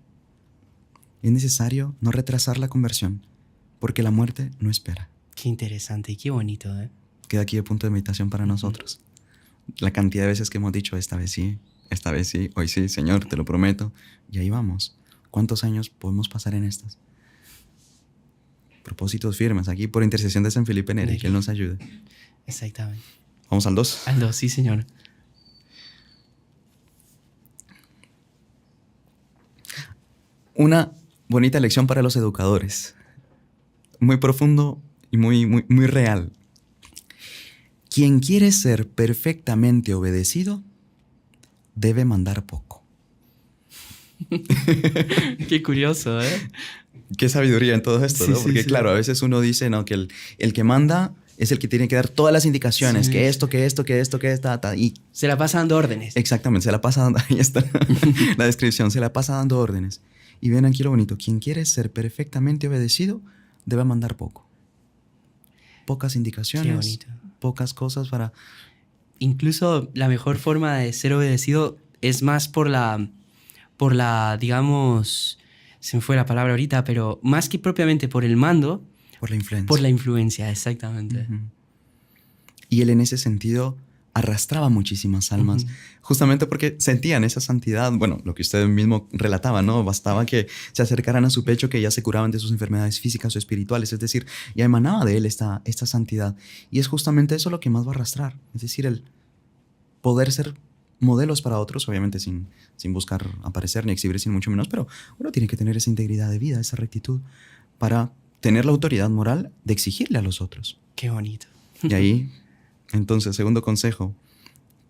Es necesario no retrasar la conversión, porque la muerte no espera. Qué interesante y qué bonito, ¿eh? Queda aquí el punto de meditación para nosotros. La cantidad de veces que hemos dicho, esta vez sí, hoy sí, Señor, te lo prometo. Y ahí vamos. ¿Cuántos años podemos pasar en estas? Propósitos firmes, aquí por intercesión de San Felipe Neri, que Él nos ayude. Exactamente. Vamos al 2. Al 2, sí, señor. Una bonita lección para los educadores. Muy profundo y muy real. Quien quiere ser perfectamente obedecido debe mandar poco. Qué curioso, ¿eh? Qué sabiduría en todo esto, Sí, ¿no? sí, Porque sí. claro, a veces uno dice, ¿no? Que el que manda es el que tiene que dar todas las indicaciones, Sí. que esto, y Se la pasa dando órdenes. exactamente, se la pasa dando, ahí está la descripción, se la pasa dando órdenes. Y ven aquí lo bonito, quien quiere ser perfectamente obedecido debe mandar poco. Pocas indicaciones, Qué bonito. pocas cosas para... Incluso la mejor forma de ser obedecido es más por la, digamos, se me fue la palabra ahorita, pero más que propiamente por el mando, Por la influencia. por la influencia, exactamente. Ujú. Y él en ese sentido arrastraba muchísimas almas, justamente porque sentían esa santidad, bueno, lo que usted mismo relataba, ¿no? Bastaba que se acercaran a su pecho que ya se curaban de sus enfermedades físicas o espirituales, es decir, ya emanaba de él esta santidad. Y es justamente eso lo que más va a arrastrar, es decir, el poder ser modelos para otros, obviamente sin buscar aparecer ni exhibirse, ni mucho menos, pero uno tiene que tener esa integridad de vida, esa rectitud, para tener la autoridad moral de exigirle a los otros. Qué bonito. Y ahí, entonces, segundo consejo,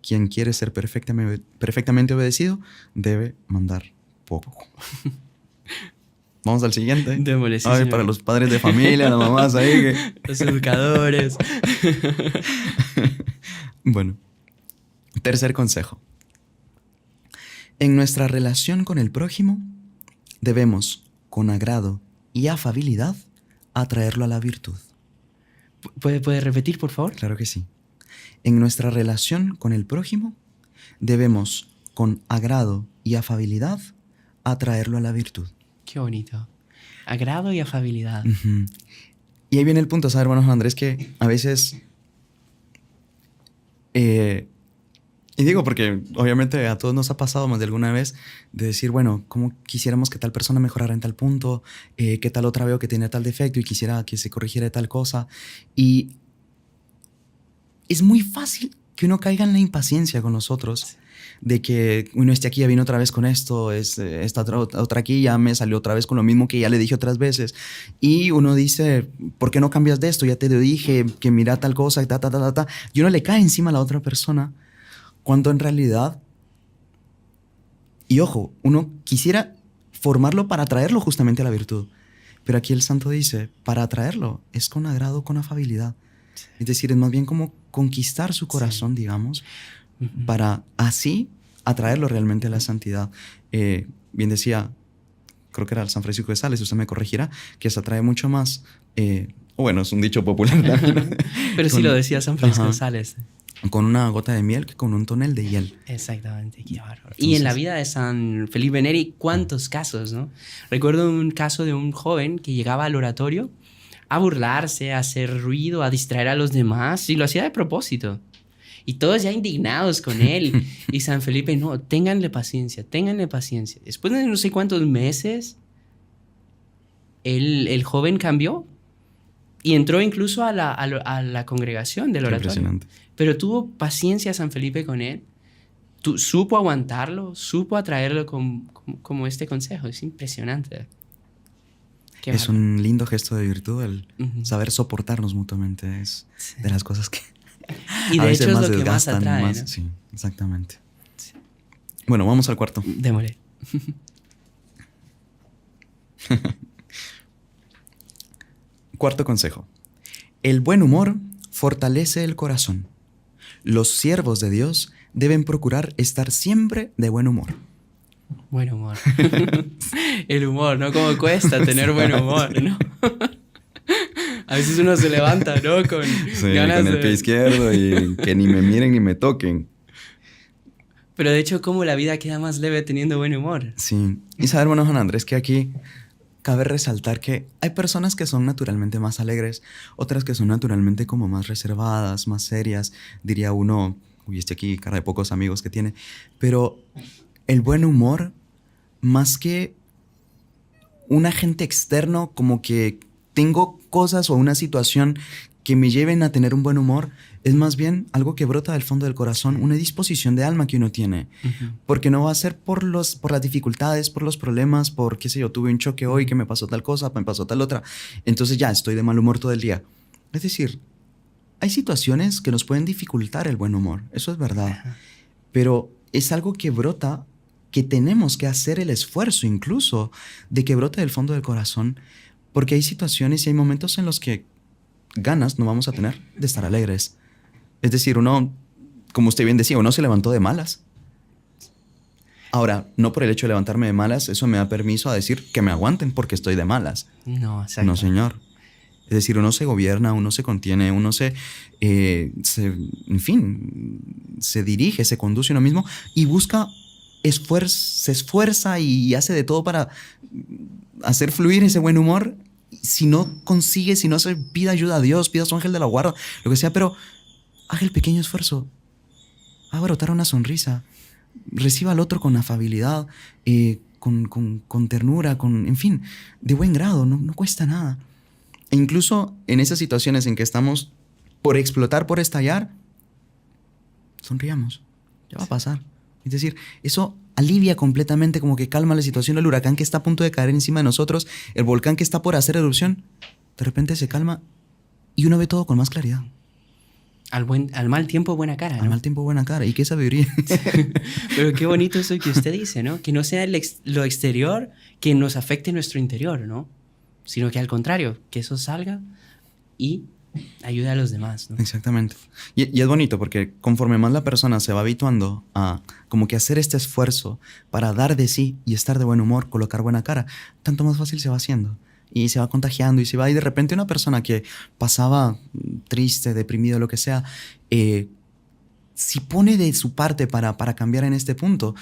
quien quiere ser perfectamente obedecido debe mandar poco. Vamos al siguiente. Démosle, sí, Ay, señor. para los padres de familia, las mamás ahí. Los educadores. Bueno, tercer consejo. En nuestra relación con el prójimo, debemos, con agrado y afabilidad, atraerlo a la virtud. ¿Puede repetir, por favor? Claro que sí. En nuestra relación con el prójimo, debemos, con agrado y afabilidad, atraerlo a la virtud. Qué bonito. Agrado y afabilidad. Ujú. Y ahí viene el punto, ¿sabes, hermanos Andrés? Que a veces... y digo porque obviamente a todos nos ha pasado más de alguna vez de decir, bueno, ¿cómo quisiéramos que tal persona mejorara en tal punto? ¿Qué tal otra veo que tiene tal defecto y quisiera que se corrigiera de tal cosa? Y es muy fácil que uno caiga en la impaciencia con nosotros de que uno esté aquí, ya vino otra vez con esto, esta otra aquí ya me salió otra vez con lo mismo que ya le dije otras veces. Y uno dice, ¿por qué no cambias de esto? Ya te lo dije, que mira tal cosa, y uno le cae encima a la otra persona cuando en realidad, y ojo, uno quisiera formarlo para atraerlo justamente a la virtud. Pero aquí el santo dice, para atraerlo es con agrado, con afabilidad. Es decir, es más bien como conquistar su corazón, digamos, para así atraerlo realmente a la santidad. Bien decía, creo que era el San Francisco de Sales, usted me corregirá, que se atrae mucho más, o bueno, es un dicho popular también, Pero sí lo decía San Francisco de Sales. con una gota de miel que con un tonel de hiel. Exactamente, qué bárbaro. Entonces, Y en la vida de San Felipe Neri, ¿cuántos casos, no? Recuerdo un caso de un joven que llegaba al oratorio a burlarse, a hacer ruido, a distraer a los demás, y lo hacía de propósito. Y todos ya indignados con él. Y San Felipe, no, ténganle paciencia, ténganle paciencia. Después de no sé cuántos meses, el joven cambió y entró incluso a la congregación del Qué oratorio. impresionante. Pero tuvo paciencia San Felipe con él. Supo aguantarlo, supo atraerlo como este consejo. Es impresionante. Qué Es bárbaro. un lindo gesto de virtud el Ujú. saber soportarnos mutuamente. Es Sí. de las cosas que Y a de veces hecho es más lo que más desgastan, atrae, más- ¿no? Sí, exactamente. Bueno, vamos al cuarto. Démosle. Cuarto consejo. El buen humor fortalece el corazón. Los siervos de Dios deben procurar estar siempre de buen humor. Buen humor. El humor, ¿no? Cómo cuesta tener buen humor, ¿no? A veces uno se levanta, ¿no? Con ganas con el de... pie izquierdo y que ni me miren ni me toquen. Pero de hecho, cómo la vida queda más leve teniendo buen humor. Sí. Y saber, bueno, Juan Andrés, que aquí cabe resaltar que hay personas que son naturalmente más alegres, otras que son naturalmente como más reservadas, más serias. Diría uno, uy, este aquí, cara de pocos amigos que tiene. Pero el buen humor, más que un agente externo, como que tengo cosas o una situación que me lleven a tener un buen humor, es más bien algo que brota del fondo del corazón, una disposición de alma que uno tiene. Porque no va a ser por las dificultades, por los problemas, por, qué sé yo, tuve un choque hoy, que me pasó tal cosa, me pasó tal otra. Entonces ya estoy de mal humor todo el día. Es decir, hay situaciones que nos pueden dificultar el buen humor, eso es verdad. Ajá. Pero es algo que brota, que tenemos que hacer el esfuerzo incluso de que brote del fondo del corazón, porque hay situaciones y hay momentos en los que ganas no vamos a tener de estar alegres. Es decir, uno, como usted bien decía, uno se levantó de malas. Ahora, no por el hecho de levantarme de malas, eso me da permiso a decir que me aguanten porque estoy de malas. No, exacto. No, señor. Es decir, uno se gobierna, uno se contiene, uno en fin, se dirige, se conduce uno mismo y busca, se esfuerza y hace de todo para hacer fluir ese buen humor. Si no consigue, si no se pide ayuda a Dios, pida a su ángel de la guarda, lo que sea, pero haga el pequeño esfuerzo. Haga brotar una sonrisa. Reciba al otro con afabilidad, con ternura, en fin, de buen grado, no cuesta nada. E incluso en esas situaciones en que estamos por explotar, por estallar, sonriamos. Ya va a pasar. Es decir, eso alivia completamente, como que calma la situación, el huracán que está a punto de caer encima de nosotros, el volcán que está por hacer erupción, de repente se calma y uno ve todo con más claridad. Al mal tiempo, buena cara, ¿no? Al mal tiempo, buena cara. ¿Y qué sabiduría? Pero qué bonito eso que usted dice, ¿no? Que no sea lo exterior que nos afecte nuestro interior, ¿no? Sino que al contrario, que eso salga y ayude a los demás, ¿no? Exactamente. Y es bonito porque conforme más la persona se va habituando a como que hacer este esfuerzo para dar de sí y estar de buen humor, colocar buena cara, tanto más fácil se va haciendo. Y se va contagiando y se va. Y de repente una persona que pasaba triste, deprimido, lo que sea, si pone de su parte para cambiar en este punto,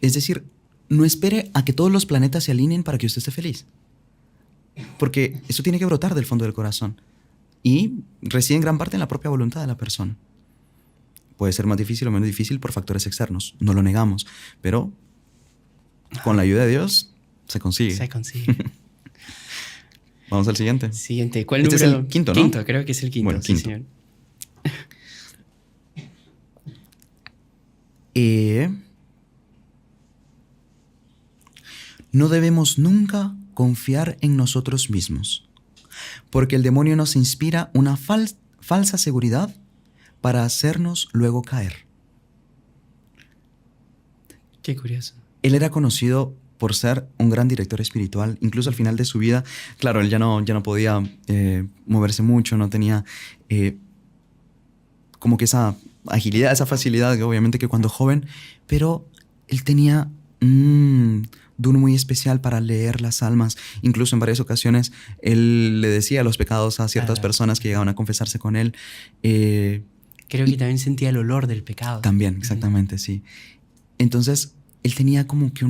es decir, no espere a que todos los planetas se alineen para que usted esté feliz. Porque eso tiene que brotar del fondo del corazón. Y reside en gran parte en la propia voluntad de la persona. Puede ser más difícil o menos difícil por factores externos, no lo negamos, pero con la ayuda de Dios se consigue. Se consigue. Vamos al siguiente. Siguiente. ¿Cuál Este número? es el quinto, ¿no? Quinto, creo que es el quinto. Bueno, sí, quinto. señor. No debemos nunca confiar en nosotros mismos, porque el demonio nos inspira una falsa seguridad para hacernos luego caer. Qué curioso. Él era conocido por ser un gran director espiritual, incluso al final de su vida. Claro, él ya no podía moverse mucho, no tenía como que esa agilidad, esa facilidad, que obviamente que cuando joven, pero él tenía don muy especial para leer las almas. Incluso en varias ocasiones él le decía los pecados a ciertas personas que llegaban a confesarse con él. Creo que también sentía el olor del pecado. También, exactamente, sí. Entonces, él tenía como que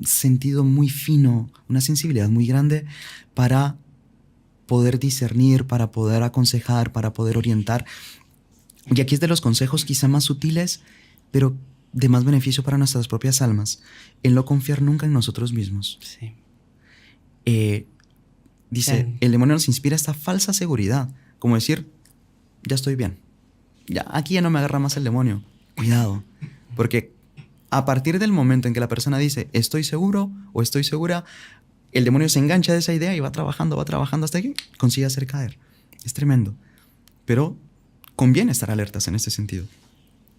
sentido muy fino, una sensibilidad muy grande para poder discernir, para poder aconsejar, para poder orientar. Y aquí es de los consejos quizá más sutiles, pero de más beneficio para nuestras propias almas, en no confiar nunca en nosotros mismos. Sí. Dice, Sí. el demonio nos inspira esta falsa seguridad, como decir, ya estoy bien, ya, aquí ya no me agarra más el demonio. Cuidado, porque a partir del momento en que la persona dice, estoy seguro o estoy segura, el demonio se engancha de esa idea y va trabajando hasta que consigue hacer caer. Es tremendo, pero conviene estar alertas en este sentido.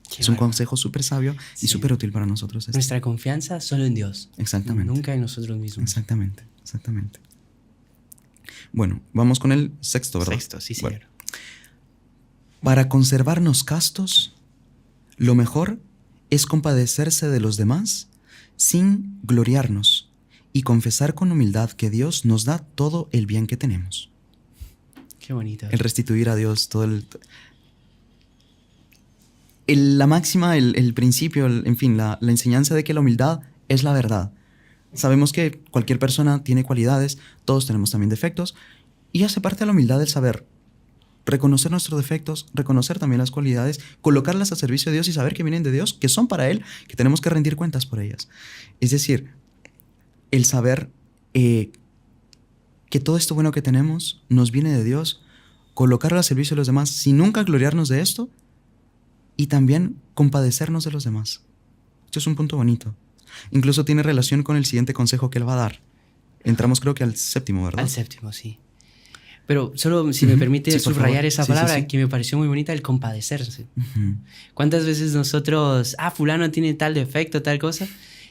Qué Es un bárbaro. consejo súper sabio Sí. y súper útil para nosotros. Nuestra confianza solo en Dios. Exactamente. Nunca en nosotros mismos. Exactamente, exactamente. Bueno, vamos con el sexto, ¿verdad? Sexto, sí, señor. Bueno, para conservarnos castos, lo mejor es compadecerse de los demás sin gloriarnos y confesar con humildad que Dios nos da todo el bien que tenemos. Qué bonito. El restituir a Dios todo la máxima, el principio, en fin, la enseñanza de que la humildad es la verdad. Sabemos que cualquier persona tiene cualidades, todos tenemos también defectos, y hace parte de la humildad el saber reconocer nuestros defectos, reconocer también las cualidades, colocarlas a servicio de Dios y saber que vienen de Dios, que son para Él, que tenemos que rendir cuentas por ellas. Es decir, el saber que todo esto bueno que tenemos nos viene de Dios, colocarlo a servicio de los demás sin nunca gloriarnos de esto y también compadecernos de los demás. Esto es un punto bonito. Incluso tiene relación con el siguiente consejo que Él va a dar. Entramos creo que al séptimo, ¿verdad? Al séptimo, sí. Pero solo si me permite Sí, por subrayar favor. esa Sí, palabra sí. que me pareció muy bonita, el compadecerse. Ujú. ¿Cuántas veces nosotros, fulano tiene tal defecto, tal cosa,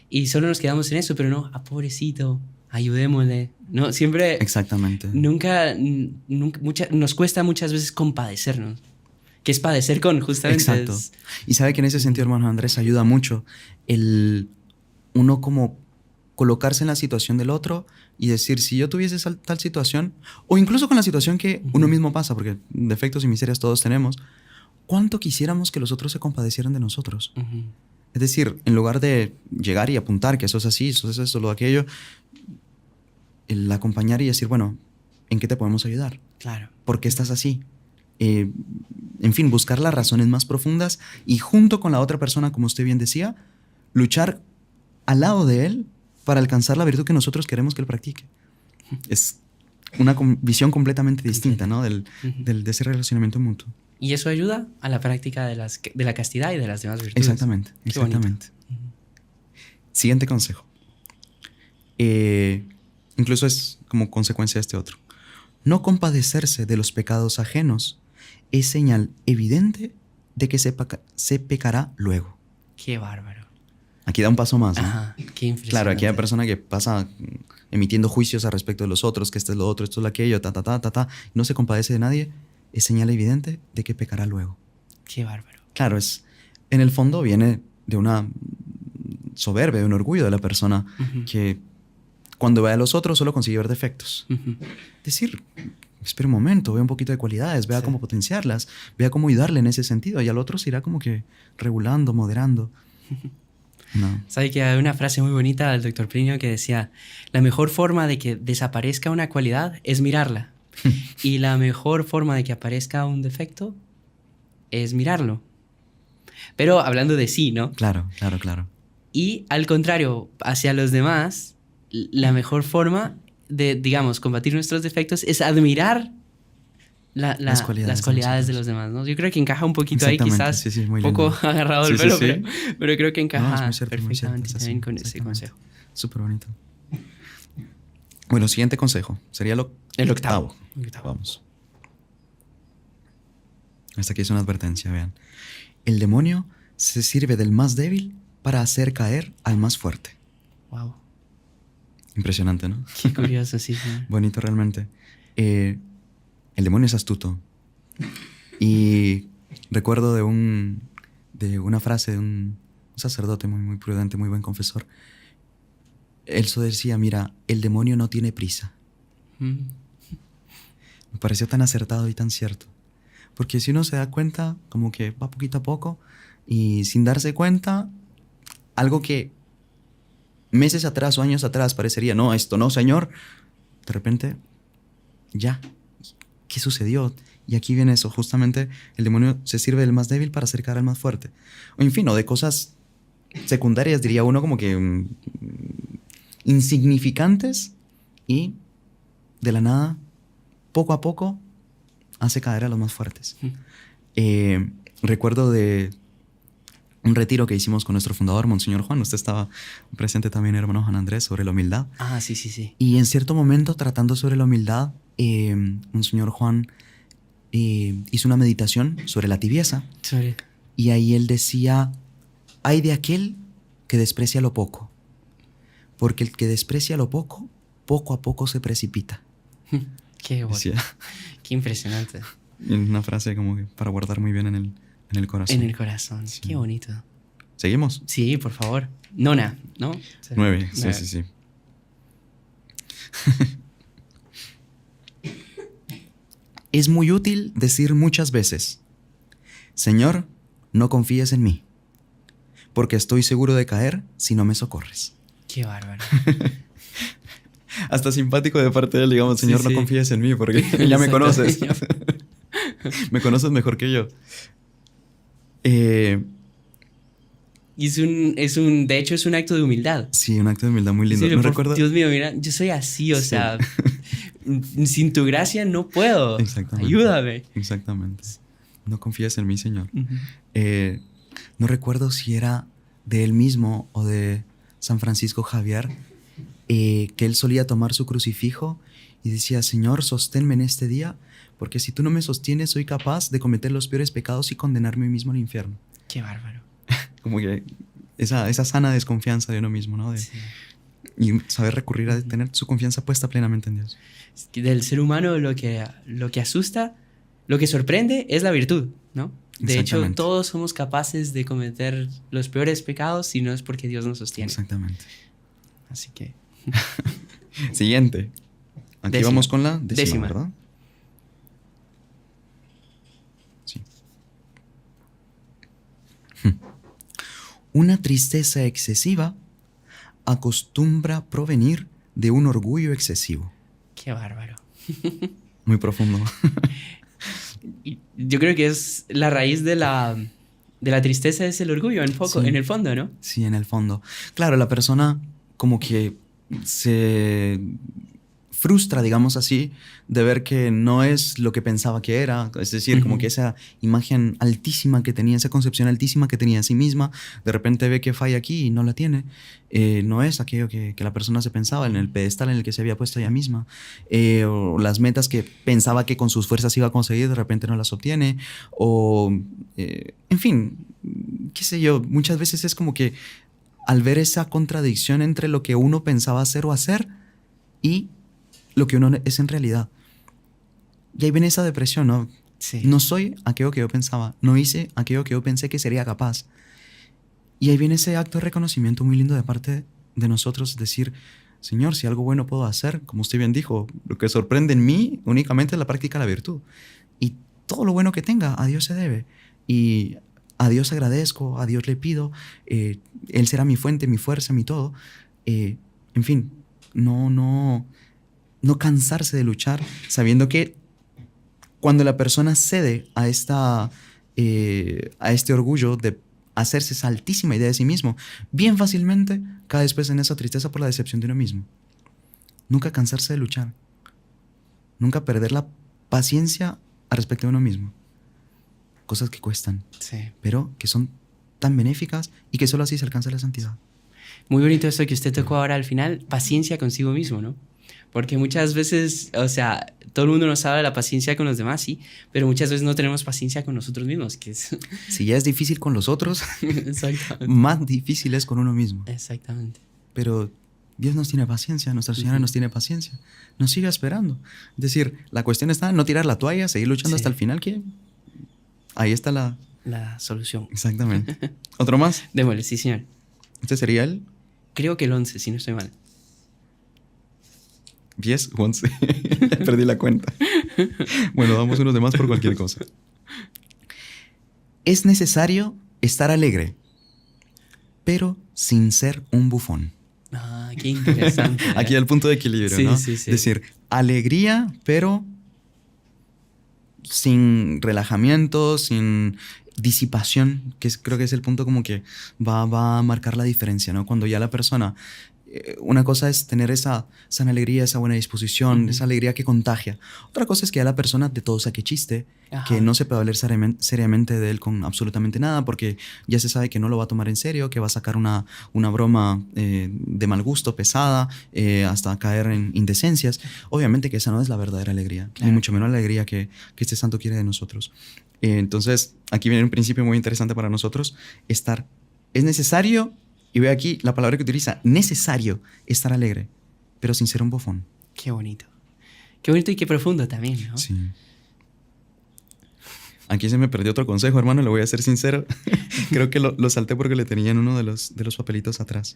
y solo nos quedamos en eso, pero no, pobrecito, ayudémosle. No, siempre, Exactamente. nunca nos cuesta muchas veces compadecernos, que es padecer con, justamente. Exacto. Y sabe que en ese sentido, hermano Andrés, ayuda mucho el uno como colocarse en la situación del otro y decir, si yo tuviese tal situación, o incluso con la situación que uno mismo pasa, porque defectos y miserias todos tenemos, ¿cuánto quisiéramos que los otros se compadecieran de nosotros? Ujú. Es decir, en lugar de llegar y apuntar que eso es así, eso es esto, lo aquello, el acompañar y decir, bueno, ¿en qué te podemos ayudar? Claro. ¿Por qué estás así? En fin, buscar las razones más profundas y junto con la otra persona, como usted bien decía, luchar al lado de él para alcanzar la virtud que nosotros queremos que él practique. Es una visión completamente distinta, ¿no? De ese relacionamiento mutuo. Y eso ayuda a la práctica de la castidad y de las demás virtudes. Exactamente, Qué exactamente. bonito. Siguiente consejo. Incluso es como consecuencia de este otro. No compadecerse de los pecados ajenos es señal evidente de que se pecará luego. Qué bárbaro. Aquí da un paso más, ¿no? Ajá, qué impresionante. Claro, aquí hay persona que pasa emitiendo juicios al respecto de los otros, que esto es lo otro, esto es lo aquello, no se compadece de nadie, es señal evidente de que pecará luego. Qué bárbaro. Claro, en el fondo viene de una soberbia, de un orgullo de la persona que cuando ve a los otros solo consigue ver defectos. Decir, espera un momento, vea un poquito de cualidades, vea cómo potenciarlas, vea cómo ayudarle en ese sentido, y al otro se irá como que regulando, moderando. No. ¿Sabe que hay una frase muy bonita del Dr. Plinio que decía, la mejor forma de que desaparezca una cualidad es mirarla y la mejor forma de que aparezca un defecto es mirarlo? Pero hablando de sí, ¿no? Claro. Y al contrario, hacia los demás, la mejor forma de, digamos, combatir nuestros defectos es admirar las cualidades de los demás, ¿no? Yo creo que encaja un poquito ahí, quizás sí, muy un poco lindo. agarrado el Sí, pelo, sí. pero creo que encaja No, es muy cierto, perfectamente es así, también con ese exactamente. consejo. Súper bonito. Bueno, siguiente consejo. Sería El octavo. Vamos. Hasta aquí es una advertencia, vean. El demonio se sirve del más débil para hacer caer al más fuerte. Wow. Impresionante, ¿no? Qué curioso, sí. Bonito realmente. El demonio es astuto. Y recuerdo de una frase de un sacerdote muy, muy prudente, muy buen confesor. Él decía, mira, el demonio no tiene prisa. Me pareció tan acertado y tan cierto. Porque si uno se da cuenta, como que va poquito a poco, y sin darse cuenta, algo que meses atrás o años atrás parecería, no, esto no, Señor. De repente, ya. ¿Qué sucedió? Y aquí viene eso. Justamente el demonio se sirve del más débil para acercar al más fuerte. O en fin, o de cosas secundarias, diría uno, como que insignificantes, y de la nada, poco a poco, hace caer a los más fuertes. Recuerdo de un retiro que hicimos con nuestro fundador, Monseñor Juan. Usted estaba presente también, hermano Juan Andrés, sobre la humildad. Ah, sí, sí, sí. Y en cierto momento, tratando sobre la humildad, Monseñor Juan hizo una meditación sobre la tibieza. Sorry. Y ahí él decía, hay de aquel que desprecia lo poco, porque el que desprecia lo poco, poco a poco se precipita. Qué bueno. Decía, Qué impresionante. una frase como que para guardar muy bien en el corazón. En el corazón. Sí. Qué bonito. ¿Seguimos? Sí, por favor. Nona, ¿no? 9, sí. Es muy útil decir muchas veces, Señor, no confíes en mí, porque estoy seguro de caer si no me socorres. Qué bárbaro. Hasta simpático de parte de él, digamos, Señor, Sí, no sí. confíes en mí, porque ya me Exacto. conoces. Me conoces mejor que yo. Y de hecho, es un acto de humildad. Sí, un acto de humildad muy lindo. Sí, No recuerdo. Dios mío, mira, yo soy así, o Sí. sea, sin tu gracia no puedo. Exactamente. Ayúdame. Exactamente. No confíes en mí, Señor. Ujú. No recuerdo si era de él mismo o de San Francisco Javier, que él solía tomar su crucifijo y decía, Señor, sosténme en este día, porque si tú no me sostienes, soy capaz de cometer los peores pecados y condenarme a mí mismo al infierno. Qué bárbaro. Como que esa sana desconfianza de uno mismo, ¿no? Sí. Y saber recurrir a tener su confianza puesta plenamente en Dios. Es que del ser humano lo que asusta, lo que sorprende es la virtud, ¿no? De hecho, Exactamente. todos somos capaces de cometer los peores pecados si no es porque Dios nos sostiene. Exactamente. Así que... Siguiente. Aquí Décima. vamos con la décima, Décima. ¿verdad? Sí. Una tristeza excesiva acostumbra provenir de un orgullo excesivo. Qué bárbaro. Muy profundo. Y yo creo que es la raíz de la tristeza es el orgullo, Sí. en el fondo, ¿no? Sí, en el fondo. Claro, la persona como que se frustra, digamos así, de ver que no es lo que pensaba que era. Es decir, como que esa imagen altísima que tenía, esa concepción altísima que tenía de sí misma, de repente ve que falla aquí y no la tiene. No es aquello que la persona se pensaba, en el pedestal en el que se había puesto ella misma. O las metas que pensaba que con sus fuerzas iba a conseguir, de repente no las obtiene. O, en fin, qué sé yo, muchas veces es como que al ver esa contradicción entre lo que uno pensaba hacer o hacer y lo que uno es en realidad. Y ahí viene esa depresión, ¿no? Sí. No soy aquello que yo pensaba, no hice aquello que yo pensé que sería capaz. Y ahí viene ese acto de reconocimiento muy lindo de parte de nosotros, decir, Señor, si algo bueno puedo hacer, como usted bien dijo, lo que sorprende en mí únicamente es la práctica de la virtud. Y todo lo bueno que tenga, a Dios se debe. Y a Dios agradezco, a Dios le pido, Él será mi fuente, mi fuerza, mi todo. En fin, no cansarse de luchar, sabiendo que cuando la persona cede a este orgullo de hacerse esa altísima idea de sí mismo, bien fácilmente cae después en esa tristeza por la decepción de uno mismo. Nunca cansarse de luchar. Nunca perder la paciencia al respecto de uno mismo. Cosas que cuestan, Sí. pero que son tan benéficas y que solo así se alcanza la santidad. Muy bonito esto que usted tocó ahora al final, paciencia consigo mismo, ¿no? Porque muchas veces, o sea, todo el mundo nos habla de la paciencia con los demás, sí, pero muchas veces no tenemos paciencia con nosotros mismos, que es... Si ya es difícil con los otros, Exactamente. más difícil es con uno mismo. Exactamente. Pero Dios nos tiene paciencia, Nuestra Señora nos tiene paciencia, nos sigue esperando. Es decir, la cuestión está en no tirar la toalla, seguir luchando Sí. hasta el final, que ahí está la... La solución. Exactamente. ¿Otro más? Démosle, sí, señor. Este sería el Creo que el 11, si no estoy mal. 10 o 11. Perdí la cuenta. Bueno, damos unos de más por cualquier cosa. Es necesario estar alegre, pero sin ser un bufón. qué interesante. Aquí el punto de equilibrio, Sí, ¿no? sí, sí. Es decir, alegría, pero sin relajamiento, sin disipación, creo que es el punto como que va a marcar la diferencia, ¿no? Cuando ya la persona, una cosa es tener esa alegría, esa buena disposición, esa alegría que contagia. Otra cosa es que ya la persona de todo saque chiste, Ajá. que no se puede hablar seriamente de él con absolutamente nada, porque ya se sabe que no lo va a tomar en serio, que va a sacar una broma de mal gusto, pesada, hasta caer en indecencias. Obviamente que esa no es la verdadera alegría, Claro. ni mucho menos la alegría que este santo quiere de nosotros. Entonces, aquí viene un principio muy interesante para nosotros. Es necesario, y ve aquí la palabra que utiliza, necesario estar alegre, pero sin ser un bofón. Qué bonito. Qué bonito y qué profundo también, ¿no? Sí. Aquí se me perdió otro consejo, hermano, le voy a ser sincero. Creo que lo salté porque le tenía en uno de los papelitos atrás.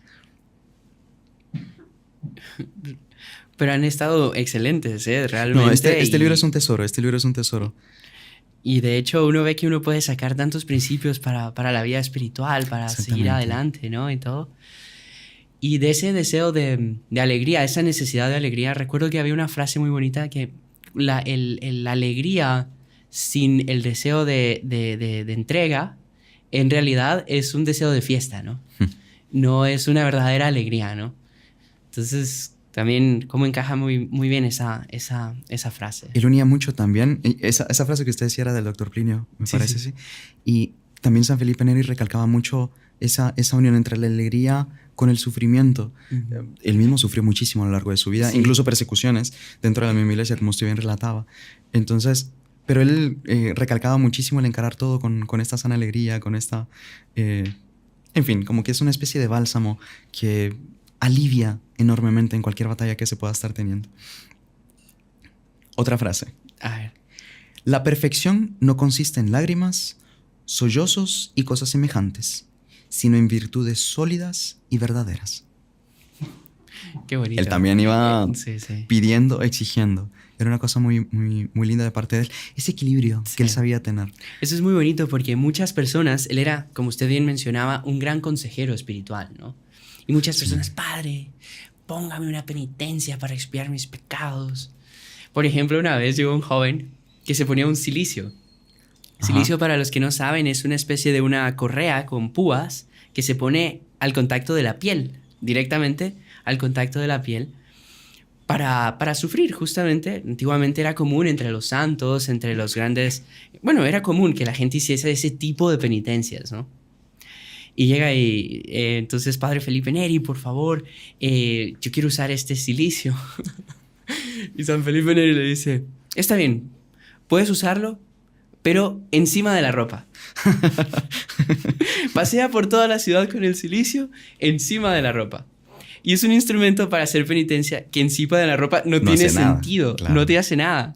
Pero han estado excelentes, realmente. No, este libro es un tesoro, este libro es un tesoro. Y de hecho uno ve que uno puede sacar tantos principios para la vida espiritual, para seguir adelante, ¿no? Y todo. Y de ese deseo de alegría, esa necesidad de alegría, recuerdo que había una frase muy bonita que la alegría sin el deseo de entrega, en realidad es un deseo de fiesta, ¿no? No es una verdadera alegría, ¿no? Entonces, también cómo encaja muy, muy bien esa frase. Él unía mucho también, esa frase que usted decía era del doctor Plinio, me parece, sí. Y también San Felipe Neri recalcaba mucho esa unión entre la alegría con el sufrimiento. Él mismo sufrió muchísimo a lo largo de su vida, incluso persecuciones dentro de la misma iglesia, como usted bien relataba. Entonces, pero él recalcaba muchísimo el encarar todo con esta sana alegría, con esta... en fin, como que es una especie de bálsamo que alivia enormemente en cualquier batalla que se pueda estar teniendo. Otra frase. A ver. La perfección no consiste en lágrimas, sollozos y cosas semejantes, sino en virtudes sólidas y verdaderas. Qué bonito. Él también iba sí. pidiendo, exigiendo. Era una cosa muy, muy, muy linda de parte de él. Ese equilibrio que él sabía tener. Eso es muy bonito porque muchas personas, él era, como usted bien mencionaba, un gran consejero espiritual, ¿no? Y muchas personas, Padre, póngame una penitencia para expiar mis pecados. Por ejemplo, una vez llegó un joven que se ponía un cilicio. Cilicio, para los que no saben, es una especie de una correa con púas que se pone al contacto de la piel, directamente al contacto de la piel, para sufrir, justamente. Antiguamente era común entre los santos, entre los grandes... Bueno, era común que la gente hiciese ese tipo de penitencias, ¿no? Y llega y entonces, Padre Felipe Neri, por favor, yo quiero usar este cilicio. Y San Felipe Neri le dice, está bien, puedes usarlo, pero encima de la ropa. Pasea por toda la ciudad con el cilicio encima de la ropa. Y es un instrumento para hacer penitencia que encima de la ropa no tiene sentido, claro. No te hace nada.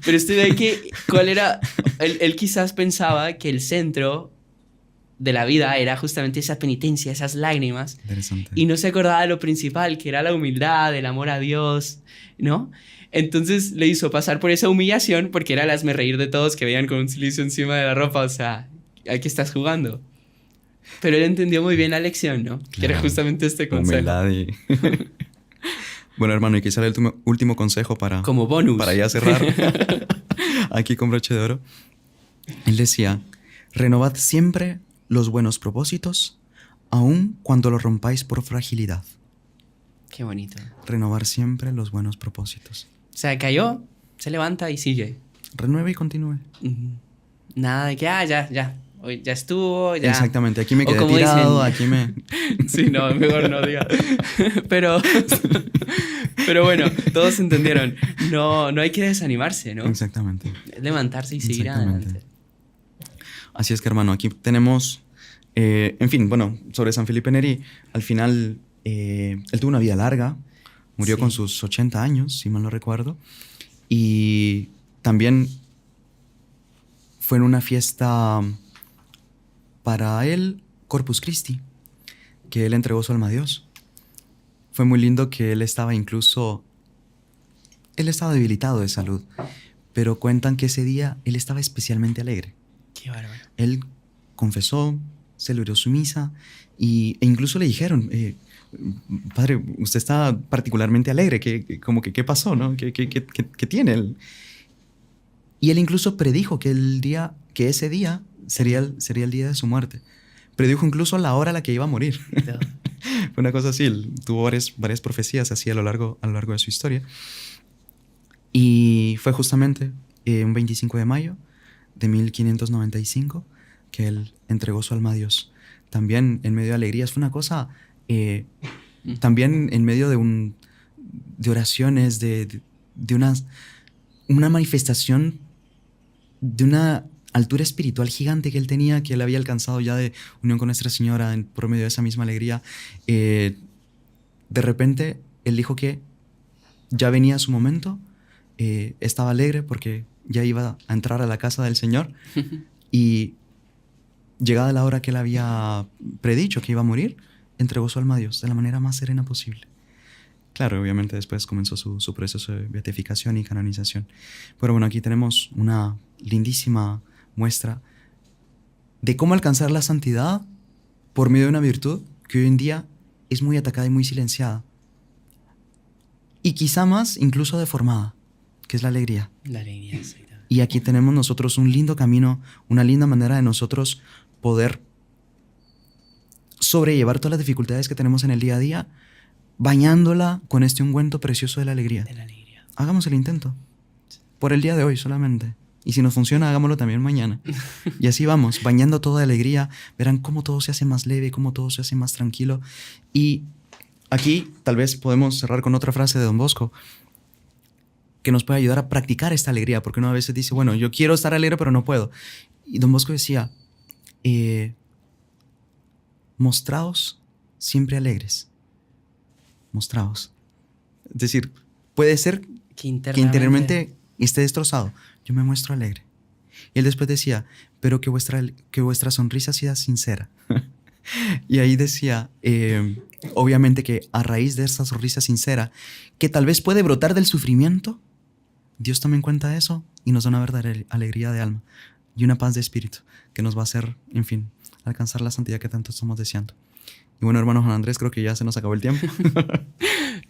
Pero usted ve que, ¿cuál era? Él quizás pensaba que el centro de la vida era justamente esa penitencia, esas lágrimas. Y no se acordaba de lo principal, que era la humildad, el amor a Dios, ¿no? Entonces le hizo pasar por esa humillación porque era el hazmerreír de todos que veían con un cilicio encima de la ropa. O sea, ¿a qué estás jugando? Pero él entendió muy bien la lección, ¿no? Claro. Que era justamente este consejo. Humildad y... Bueno, hermano, y quizá el último consejo para... Como bonus. Para ya cerrar. Aquí con broche de oro. Él decía, renovad siempre los buenos propósitos, aun cuando los rompáis por fragilidad. Qué bonito. Renovar siempre los buenos propósitos. O sea, cayó, se levanta y sigue. Renueve y continúe. Nada de que, ya. Hoy ya estuvo, ya. Exactamente, aquí me quedé tirado, aquí me... Sí, no, mejor no diga. Pero bueno, todos entendieron. No hay que desanimarse, ¿no? Exactamente. Levantarse y seguir adelante. Así es que, hermano, aquí tenemos... en fin, bueno, sobre San Felipe Neri, al final, él tuvo una vida larga. Murió con sus 80 años, si mal no recuerdo. Y también fue en una fiesta... para él, Corpus Christi, que él entregó su alma a Dios. Fue muy lindo que él estaba debilitado de salud, pero cuentan que ese día él estaba especialmente alegre. Qué bárbaro. Él confesó, celebró su misa e incluso le dijeron, padre, usted está particularmente alegre, ¿qué pasó, no? ¿Qué tiene él? Y él incluso predijo que ese día sería el día de su muerte. Predijo incluso la hora a la que iba a morir. No. Fue una cosa así, él tuvo varias profecías así a lo largo de su historia. Y fue justamente un 25 de mayo de 1595 que él entregó su alma a Dios. También en medio de alegrías, fue una cosa, también en medio de oraciones, de una manifestación de una altura espiritual gigante que él tenía, que él había alcanzado ya de unión con Nuestra Señora por medio de esa misma alegría. De repente, él dijo que ya venía su momento, estaba alegre porque ya iba a entrar a la casa del Señor y llegada la hora que él había predicho que iba a morir, entregó su alma a Dios de la manera más serena posible. Claro, obviamente después comenzó su proceso de beatificación y canonización. Pero bueno, aquí tenemos una lindísima muestra de cómo alcanzar la santidad por medio de una virtud que hoy en día es muy atacada y muy silenciada. Y quizá más incluso deformada, que es la alegría. La alegría, exactamente. Y aquí tenemos nosotros un lindo camino, una linda manera de nosotros poder sobrellevar todas las dificultades que tenemos en el día a día, bañándola con este ungüento precioso de la alegría. De la alegría. Hagamos el intento. Por el día de hoy solamente. Y si nos funciona, hagámoslo también mañana. Y así vamos, bañando todo de alegría. Verán cómo todo se hace más leve, cómo todo se hace más tranquilo. Y aquí tal vez podemos cerrar con otra frase de Don Bosco que nos puede ayudar a practicar esta alegría. Porque uno a veces dice, bueno, yo quiero estar alegre, pero no puedo. Y Don Bosco decía, mostraos siempre alegres. Mostraos. Es decir, puede ser que interiormente esté destrozado. Yo me muestro alegre. Y él después decía, pero que vuestra sonrisa sea sincera. Y ahí decía, obviamente que a raíz de esta sonrisa sincera, que tal vez puede brotar del sufrimiento, Dios también cuenta eso y nos da una verdadera alegría de alma y una paz de espíritu que nos va a hacer, en fin, alcanzar la santidad que tanto estamos deseando. Y bueno, hermano Juan Andrés, creo que ya se nos acabó el tiempo.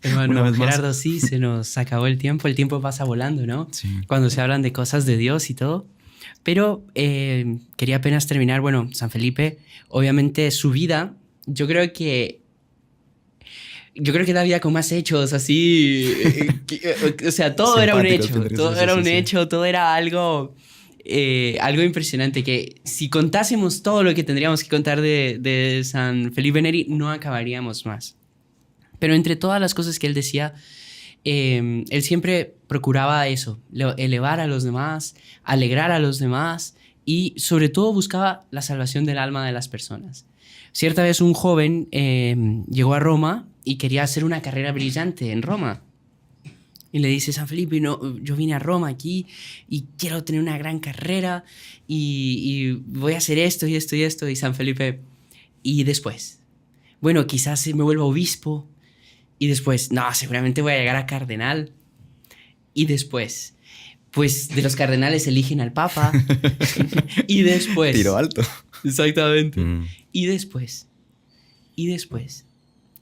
Hermano Gerardo, sí, se nos acabó el tiempo pasa volando, ¿no? Sí. Cuando se hablan de cosas de Dios y todo. Pero quería apenas terminar, bueno, San Felipe, obviamente su vida, yo creo que la vida con más hechos, así, o sea, todo era un hecho, todo era algo impresionante, que si contásemos todo lo que tendríamos que contar de San Felipe Neri, no acabaríamos más. Pero entre todas las cosas que él decía, él siempre procuraba eso, elevar a los demás, alegrar a los demás y sobre todo buscaba la salvación del alma de las personas. Cierta vez un joven llegó a Roma y quería hacer una carrera brillante en Roma. Y le dice, San Felipe, no, yo vine a Roma aquí y quiero tener una gran carrera y voy a hacer esto y esto y esto. Y San Felipe, y después, bueno, quizás me vuelva obispo. Y después, no, seguramente voy a llegar a cardenal. Y después, pues de los cardenales eligen al papa. Y después... Tiro alto. Exactamente. Y después.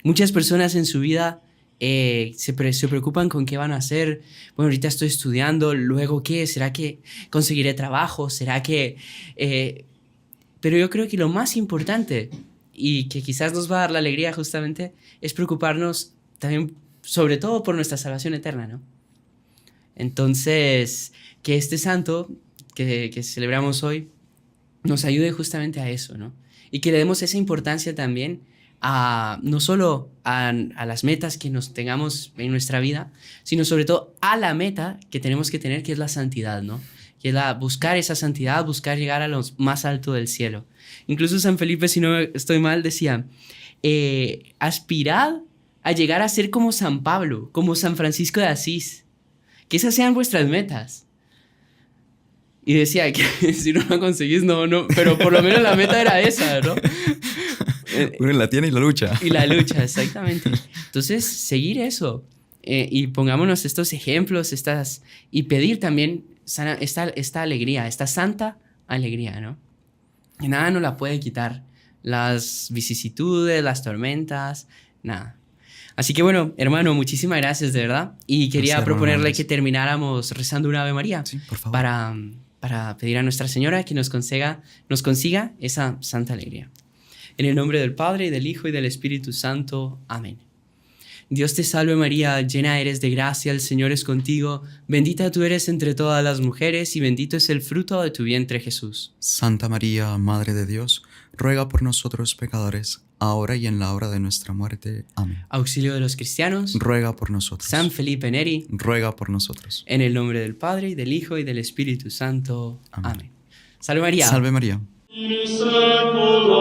Muchas personas en su vida se preocupan con qué van a hacer. Bueno, ahorita estoy estudiando, luego ¿qué? ¿Será que conseguiré trabajo? ¿Será que...? Pero yo creo que lo más importante, y que quizás nos va a dar la alegría justamente, es preocuparnos también, sobre todo, por nuestra salvación eterna, ¿no? Entonces, que este santo que celebramos hoy nos ayude justamente a eso, ¿no? Y que le demos esa importancia también no solo a las metas que nos tengamos en nuestra vida, sino sobre todo a la meta que tenemos que tener, que es la santidad, ¿no? Que es buscar esa santidad, buscar llegar a lo más alto del cielo. Incluso San Felipe, si no estoy mal, decía, aspirad a llegar a ser como San Pablo, como San Francisco de Asís, que esas sean vuestras metas. Y decía que si no lo conseguís, no, pero por lo menos la meta era esa, ¿no? Uno la tiene y la lucha. Y la lucha, exactamente. Entonces, seguir eso. Y pongámonos estos ejemplos, y pedir también esta alegría, esta santa alegría, ¿no? Que nada nos la puede quitar. las vicisitudes, las tormentas, nada. Así que bueno, hermano, muchísimas gracias de verdad. Y quería Gracias, hermano proponerle Andrés. que termináramos rezando una Ave María Sí, por favor. para pedir a Nuestra Señora que nos consiga esa santa alegría. En el nombre del Padre, y del Hijo, y del Espíritu Santo. Amén. Dios te salve María, llena eres de gracia, el Señor es contigo, bendita tú eres entre todas las mujeres y bendito es el fruto de tu vientre Jesús. Santa María, Madre de Dios, ruega por nosotros pecadores, ahora y en la hora de nuestra muerte. Amén. Auxilio de los cristianos, Ruega por nosotros. San Felipe Neri, Ruega por nosotros. en el nombre del Padre, y del Hijo, y del Espíritu Santo. Amén. Amén. Salve María. Salve María. In seculum